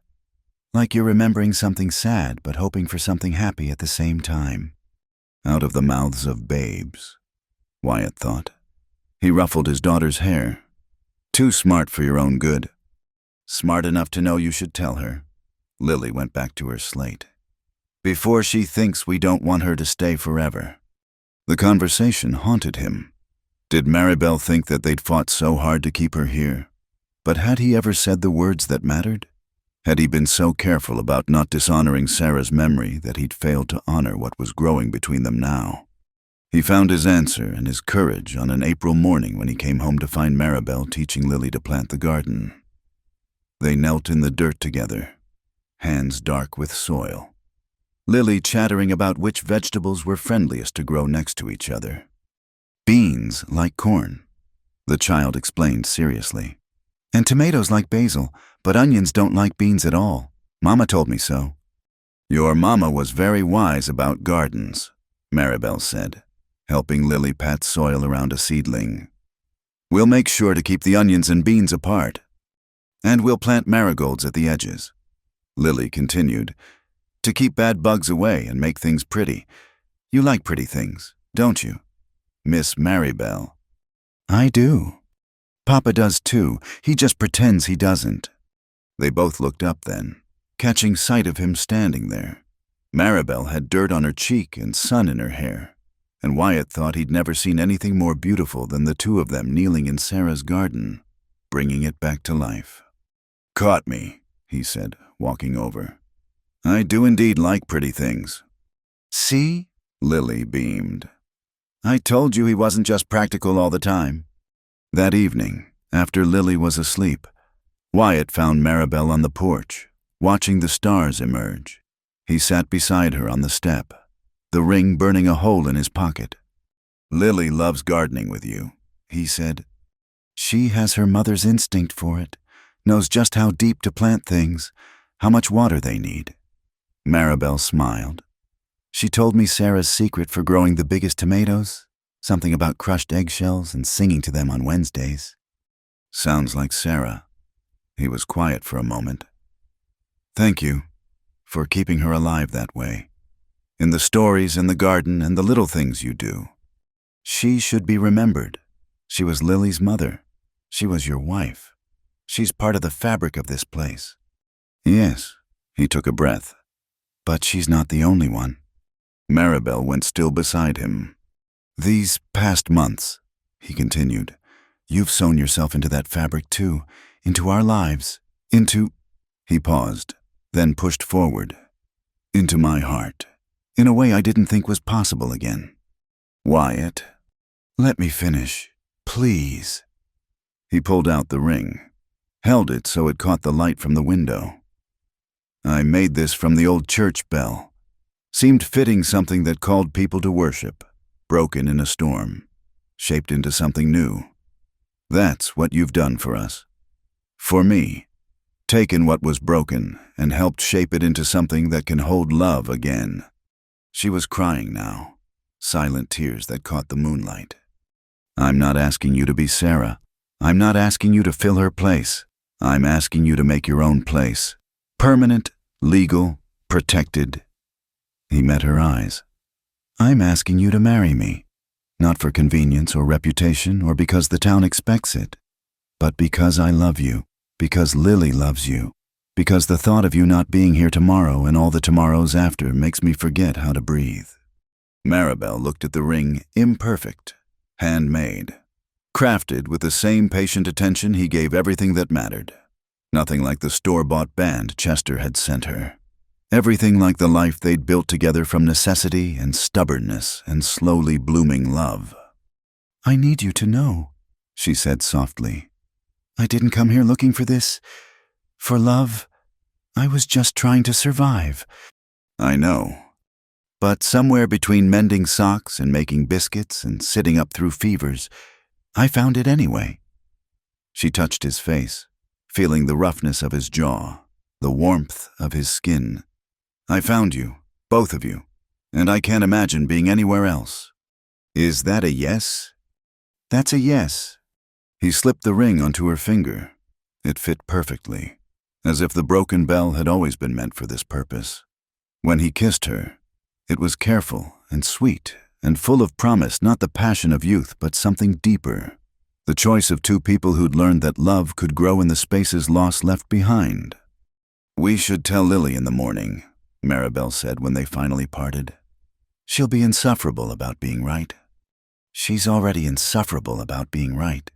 "Like you're remembering something sad but hoping for something happy at the same time." Out of the mouths of babes, Wyatt thought. He ruffled his daughter's hair. "Too smart for your own good." "Smart enough to know you should tell her." Lily went back to her slate. "Before she thinks we don't want her to stay forever." The conversation haunted him. Did Maribel think that they'd fought so hard to keep her here? But had he ever said the words that mattered? Had he been so careful about not dishonoring Sarah's memory that he'd failed to honor what was growing between them now? He found his answer and his courage on an April morning when he came home to find Maribel teaching Lily to plant the garden. They knelt in the dirt together, hands dark with soil. Lily chattering about which vegetables were friendliest to grow next to each other. "Beans like corn," the child explained seriously. "And tomatoes like basil, but onions don't like beans at all. Mama told me so." "Your mama was very wise about gardens," Maribel said, helping Lily pat soil around a seedling. "We'll make sure to keep the onions and beans apart. And we'll plant marigolds at the edges." Lily continued, "To keep bad bugs away and make things pretty. You like pretty things, don't you, Miss Maribel?" "I do. Papa does too. He just pretends he doesn't." They both looked up then, catching sight of him standing there. Maribel had dirt on her cheek and sun in her hair, and Wyatt thought he'd never seen anything more beautiful than the two of them kneeling in Sarah's garden, bringing it back to life. "Caught me," he said, walking over. "I do indeed like pretty things." "See?" Lily beamed. "I told you he wasn't just practical all the time." That evening, after Lily was asleep, Wyatt found Maribel on the porch, watching the stars emerge. He sat beside her on the step, the ring burning a hole in his pocket. "Lily loves gardening with you," he said. "She has her mother's instinct for it, knows just how deep to plant things, how much water they need." Maribel smiled. "She told me Sarah's secret for growing the biggest tomatoes, something about crushed eggshells and singing to them on Wednesdays." "Sounds like Sarah." He was quiet for a moment. "Thank you for keeping her alive that way. In the stories, in the garden, and the little things you do. She should be remembered. She was Lily's mother. She was your wife. She's part of the fabric of this place." "Yes," he took a breath. "But she's not the only one." Maribel went still beside him. "These past months," he continued, "you've sewn yourself into that fabric too, into our lives, into—" He paused, then pushed forward. "Into my heart, in a way I didn't think was possible again. Wyatt, let me finish, please. He pulled out the ring, held it so it caught the light from the window. I made this from the old church bell. Seemed fitting, something that called people to worship, broken in a storm, shaped into something new. That's what you've done for us. For me, taken what was broken and helped shape it into something that can hold love again. She was crying now, silent tears that caught the moonlight. I'm not asking you to be Sarah. I'm not asking you to fill her place. I'm asking you to make your own place. Permanent, legal, protected. He met her eyes. I'm asking you to marry me, not for convenience or reputation or because the town expects it, but because I love you, because Lily loves you, because the thought of you not being here tomorrow and all the tomorrows after makes me forget how to breathe. Maribel looked at the ring, imperfect, handmade, crafted with the same patient attention he gave everything that mattered. Nothing like the store-bought band Chester had sent her. Everything like the life they'd built together from necessity and stubbornness and slowly blooming love. I need you to know, she said softly. I didn't come here looking for this, for love. I was just trying to survive. I know. But somewhere between mending socks and making biscuits and sitting up through fevers, I found it anyway. She touched his face, feeling the roughness of his jaw, the warmth of his skin. I found you, both of you, and I can't imagine being anywhere else. Is that a yes? That's a yes. He slipped the ring onto her finger. It fit perfectly, as if the broken bell had always been meant for this purpose. When he kissed her, it was careful and sweet and full of promise, not the passion of youth, but something deeper. The choice of two people who'd learned that love could grow in the spaces loss left behind. We should tell Lily in the morning, Maribel said when they finally parted. She'll be insufferable about being right. She's already insufferable about being right.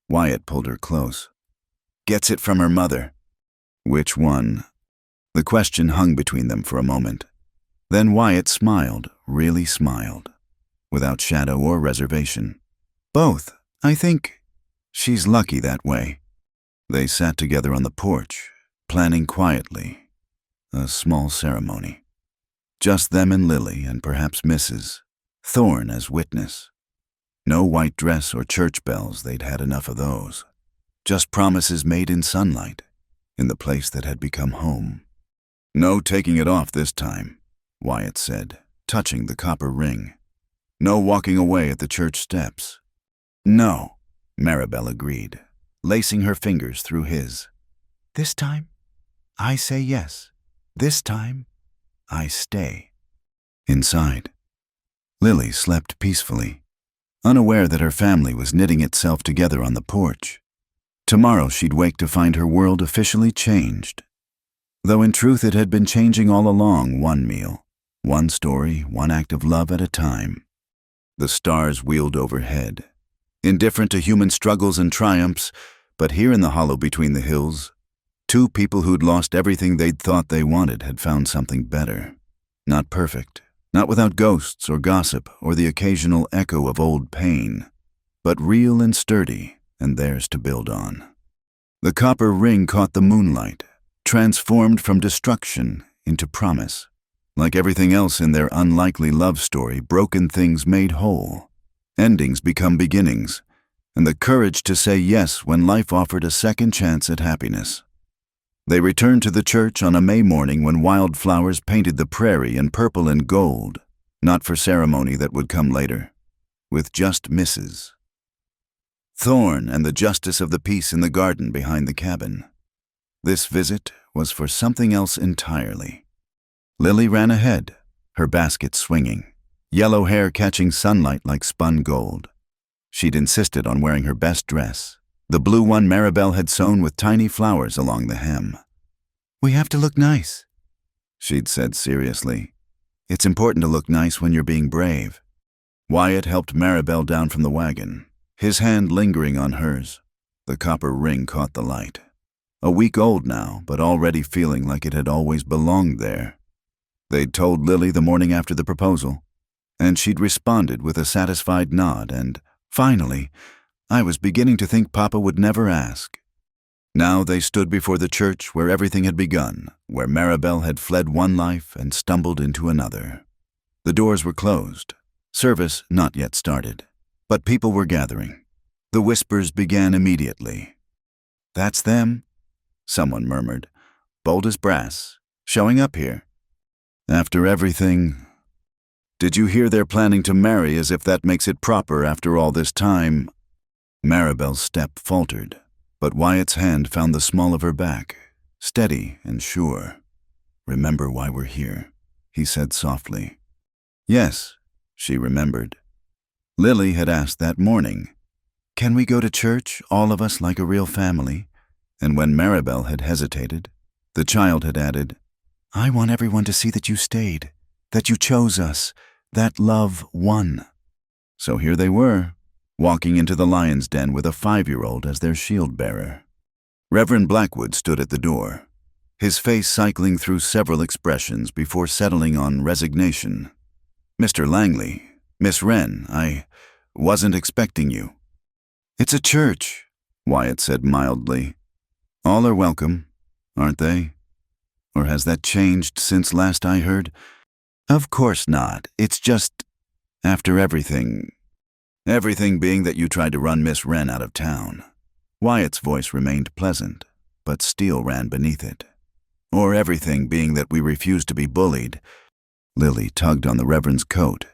Wyatt pulled her close. Gets it from her mother. Which one? The question hung between them for a moment. Then Wyatt smiled, really smiled, without shadow or reservation. Both, I think. She's lucky that way. They sat together on the porch, planning quietly. A small ceremony. Just them and Lily and perhaps Mrs. Thorne as witness. No white dress or church bells, they'd had enough of those. Just promises made in sunlight, in the place that had become home. No taking it off this time, Wyatt said, touching the copper ring. No walking away at the church steps. No, Maribel agreed, lacing her fingers through his. This time, I say yes. This time, I stay. Inside, Lily slept peacefully, unaware that her family was knitting itself together on the porch. Tomorrow she'd wake to find her world officially changed. Though in truth it had been changing all along, one meal, one story, one act of love at a time. The stars wheeled overhead, indifferent to human struggles and triumphs, but here in the hollow between the hills, two people who'd lost everything they'd thought they wanted had found something better. Not perfect, not without ghosts or gossip or the occasional echo of old pain, but real and sturdy and theirs to build on. The copper ring caught the moonlight, transformed from destruction into promise. Like everything else in their unlikely love story, broken things made whole. Endings become beginnings, and the courage to say yes when life offered a second chance at happiness. They returned to the church on a May morning when wildflowers painted the prairie in purple and gold, not for ceremony that would come later, with just Mrs. Thorne and the justice of the peace in the garden behind the cabin. This visit was for something else entirely. Lily ran ahead, her basket swinging, yellow hair catching sunlight like spun gold. She'd insisted on wearing her best dress, the blue one Maribel had sewn with tiny flowers along the hem. We have to look nice, she'd said seriously. It's important to look nice when you're being brave. Wyatt helped Maribel down from the wagon, his hand lingering on hers. The copper ring caught the light. A week old now, but already feeling like it had always belonged there. They'd told Lily the morning after the proposal, and she'd responded with a satisfied nod, and finally, I was beginning to think Papa would never ask. Now they stood before the church where everything had begun, where Maribel had fled one life and stumbled into another. The doors were closed. Service not yet started, but people were gathering. The whispers began immediately. "That's them," someone murmured, bold as brass, "showing up here. After everything. Did you hear they're planning to marry, as if that makes it proper after all this time?" Maribel's step faltered, but Wyatt's hand found the small of her back, steady and sure. "Remember why we're here," he said softly. Yes, she remembered. Lily had asked that morning, "Can we go to church, all of us like a real family?" And when Maribel had hesitated, the child had added, "I want everyone to see that you stayed, that you chose us, that love won." So here they were, walking into the lion's den with a 5-year-old as their shield-bearer. Reverend Blackwood stood at the door, his face cycling through several expressions before settling on resignation. "Mr. Langley, Miss Wren, I wasn't expecting you." "It's a church," Wyatt said mildly. "All are welcome, aren't they? Or has that changed since last I heard?" "Of course not. It's just, after everything." "Everything being that you tried to run Miss Wren out of town." Wyatt's voice remained pleasant, but steel ran beneath it. "Or everything being that we refused to be bullied." Lily tugged on the Reverend's coat.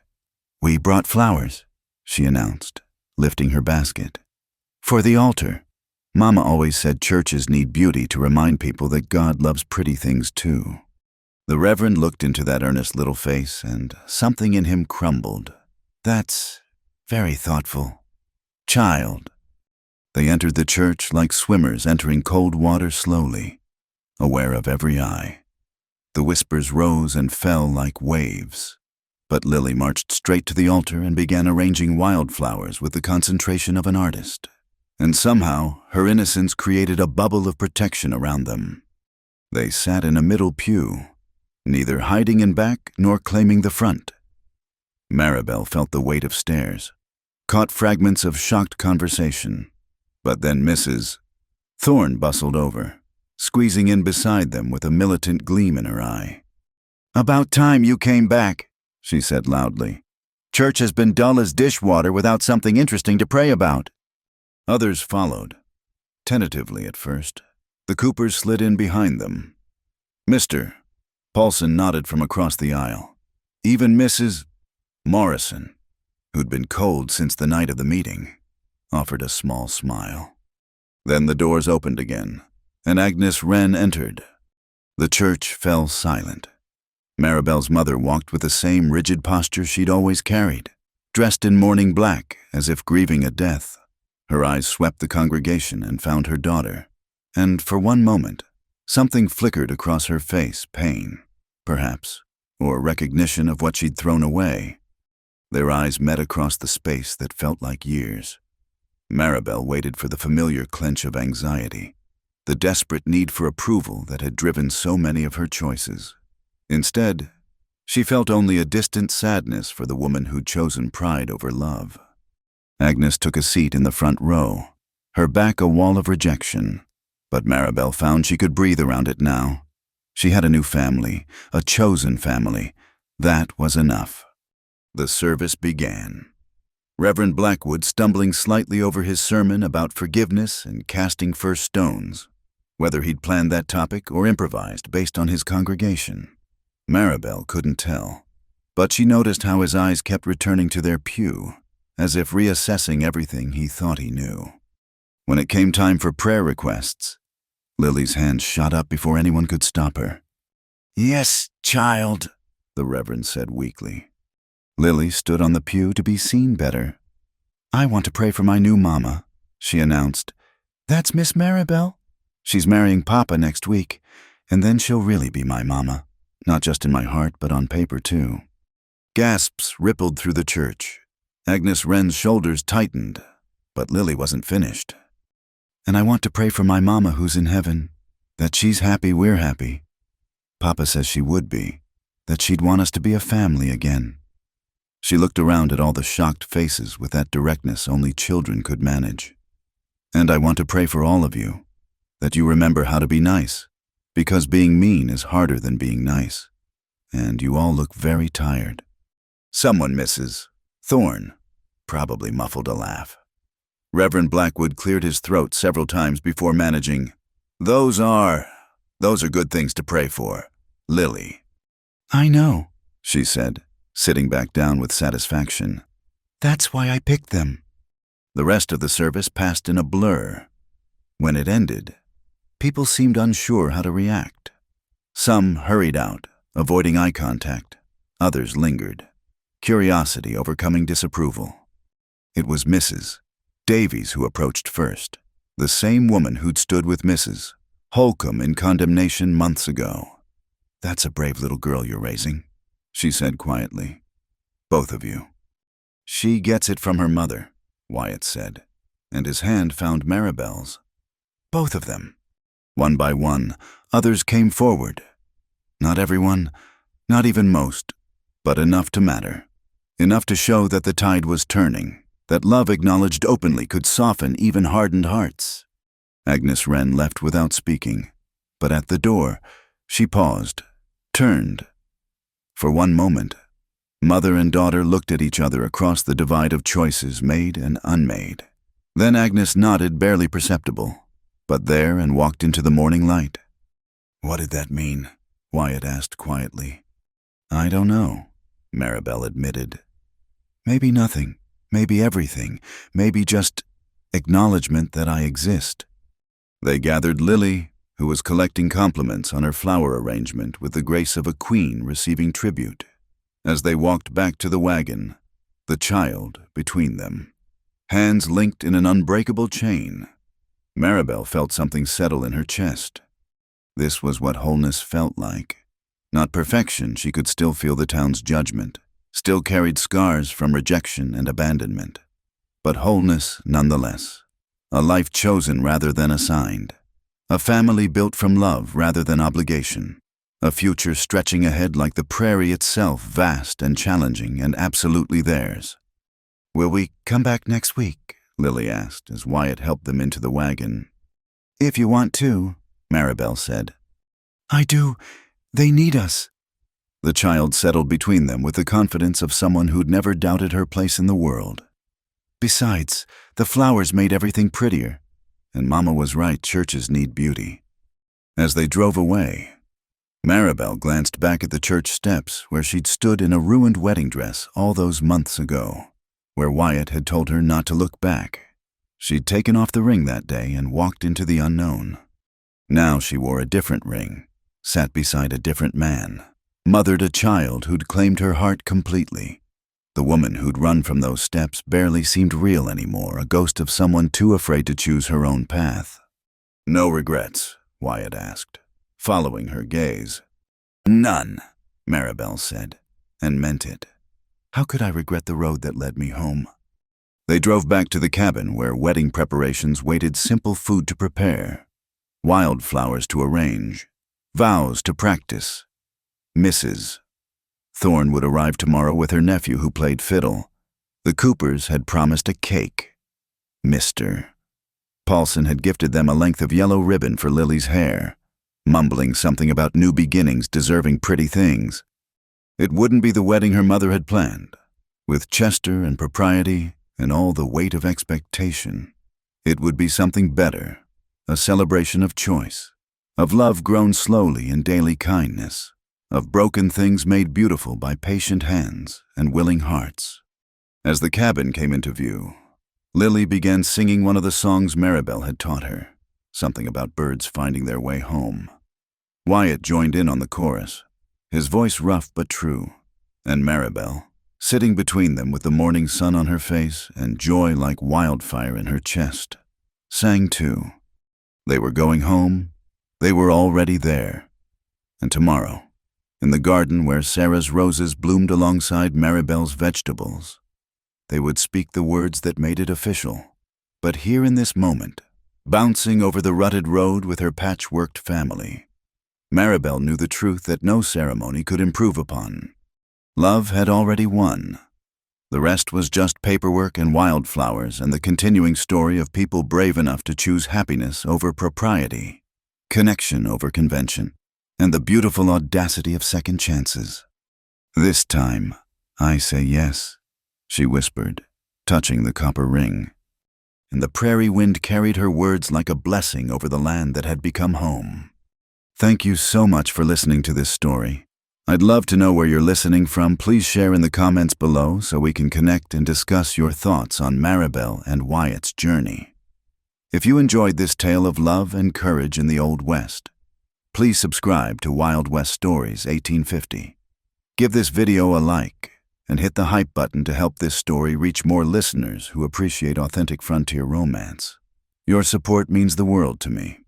"We brought flowers," she announced, lifting her basket. "For the altar. Mama always said churches need beauty to remind people that God loves pretty things too." The Reverend looked into that earnest little face, and something in him crumbled. "That's very thoughtful. Child." They entered the church like swimmers entering cold water slowly, aware of every eye. The whispers rose and fell like waves, but Lily marched straight to the altar and began arranging wildflowers with the concentration of an artist. And somehow, her innocence created a bubble of protection around them. They sat in a middle pew, neither hiding in back nor claiming the front. Maribel felt the weight of stares, caught fragments of shocked conversation, but then Mrs. Thorne bustled over, squeezing in beside them with a militant gleam in her eye. "About time you came back," she said loudly. "Church has been dull as dishwater without something interesting to pray about." Others followed, tentatively at first. The Coopers slid in behind them. "Mr." Paulson nodded from across the aisle. Even Mrs. Morrison, who'd been cold since the night of the meeting, offered a small smile. Then the doors opened again, and Agnes Wren entered. The church fell silent. Maribel's mother walked with the same rigid posture she'd always carried, dressed in mourning black as if grieving a death. Her eyes swept the congregation and found her daughter, and for one moment, something flickered across her face, pain, perhaps, or recognition of what she'd thrown away. Their eyes met across the space that felt like years. Maribel waited for the familiar clench of anxiety, the desperate need for approval that had driven so many of her choices. Instead, she felt only a distant sadness for the woman who'd chosen pride over love. Agnes took a seat in the front row, her back a wall of rejection, but Maribel found she could breathe around it now. She had a new family, a chosen family. That was enough. The service began. Reverend Blackwood stumbling slightly over his sermon about forgiveness and casting first stones, whether he'd planned that topic or improvised based on his congregation. Maribel couldn't tell, but she noticed how his eyes kept returning to their pew, as if reassessing everything he thought he knew. When it came time for prayer requests, Lily's hand shot up before anyone could stop her. "Yes, child," the Reverend said weakly. Lily stood on the pew to be seen better. "I want to pray for my new mama," she announced. "That's Miss Maribel. She's marrying Papa next week, and then she'll really be my mama, not just in my heart, but on paper too." Gasps rippled through the church. Agnes Wren's shoulders tightened, but Lily wasn't finished. "And I want to pray for my mama who's in heaven, that she's happy we're happy. Papa says she would be. that she'd want us to be a family again. She looked around at all the shocked faces with that directness only children could manage. And I want to pray for all of you, that you remember how to be nice, because being mean is harder than being nice. And you all look very tired. Someone misses. Thorne probably muffled a laugh. Reverend Blackwood cleared his throat several times before managing, Those are good things to pray for, Lily." "I know," she said, sitting back down with satisfaction. "That's why I picked them." The rest of the service passed in a blur. When it ended, people seemed unsure how to react. Some hurried out, avoiding eye contact. Others lingered, curiosity overcoming disapproval. It was Mrs. Davies who approached first, the same woman who'd stood with Mrs. Holcomb in condemnation months ago. "That's a brave little girl you're raising," she said quietly. "Both of you." "She gets it from her mother," Wyatt said, and his hand found Maribel's. "Both of them." One by one, others came forward. Not everyone, not even most, but enough to matter. Enough to show that the tide was turning, that love acknowledged openly could soften even hardened hearts. Agnes Wren left without speaking, but at the door, she paused, turned. For one moment, mother and daughter looked at each other across the divide of choices made and unmade. Then Agnes nodded, barely perceptible, but there and walked into the morning light. "What did that mean?" Wyatt asked quietly. "I don't know," Maribel admitted. "Maybe nothing, maybe everything, maybe just acknowledgement that I exist." They gathered Lily, who was collecting compliments on her flower arrangement with the grace of a queen receiving tribute. As they walked back to the wagon, the child between them, hands linked in an unbreakable chain, Maribel felt something settle in her chest. This was what wholeness felt like. Not perfection, she could still feel the town's judgment, still carried scars from rejection and abandonment. But wholeness nonetheless. A life chosen rather than assigned. A family built from love rather than obligation. A future stretching ahead like the prairie itself, vast and challenging and absolutely theirs. "Will we come back next week?" Lily asked as Wyatt helped them into the wagon. "If you want to," Maribel said. "I do. They need us." The child settled between them with the confidence of someone who'd never doubted her place in the world. "Besides, the flowers made everything prettier, and Mama was right, churches need beauty." As they drove away, Maribel glanced back at the church steps where she'd stood in a ruined wedding dress all those months ago, where Wyatt had told her not to look back. She'd taken off the ring that day and walked into the unknown. Now she wore a different ring, sat beside a different man, mothered a child who'd claimed her heart completely. The woman who'd run from those steps barely seemed real anymore, a ghost of someone too afraid to choose her own path. "No regrets?" Wyatt asked, following her gaze. "None," Maribel said, and meant it. "How could I regret the road that led me home?" They drove back to the cabin where wedding preparations waited, simple food to prepare, wildflowers to arrange, vows to practice. Mrs. Thorne would arrive tomorrow with her nephew who played fiddle. The Coopers had promised a cake. Mr. Paulson had gifted them a length of yellow ribbon for Lily's hair, mumbling something about new beginnings deserving pretty things. It wouldn't be the wedding her mother had planned, with Chester and propriety and all the weight of expectation. It would be something better, a celebration of choice, of love grown slowly in daily kindness, of broken things made beautiful by patient hands and willing hearts. As the cabin came into view, Lily began singing one of the songs Maribel had taught her, something about birds finding their way home. Wyatt joined in on the chorus, his voice rough but true, and Maribel, sitting between them with the morning sun on her face and joy like wildfire in her chest, sang too. They were going home, they were already there, and tomorrow, in the garden where Sarah's roses bloomed alongside Maribel's vegetables, they would speak the words that made it official. But here in this moment, bouncing over the rutted road with her patchworked family, Maribel knew the truth that no ceremony could improve upon. Love had already won. The rest was just paperwork and wildflowers and the continuing story of people brave enough to choose happiness over propriety, connection over convention, and the beautiful audacity of second chances. "This time, I say yes," she whispered, touching the copper ring. And the prairie wind carried her words like a blessing over the land that had become home. Thank you so much for listening to this story. I'd love to know where you're listening from. Please share in the comments below so we can connect and discuss your thoughts on Maribel and Wyatt's journey. If you enjoyed this tale of love and courage in the Old West, please subscribe to Wild West Stories 1850. Give this video a like and hit the hype button to help this story reach more listeners who appreciate authentic frontier romance. Your support means the world to me.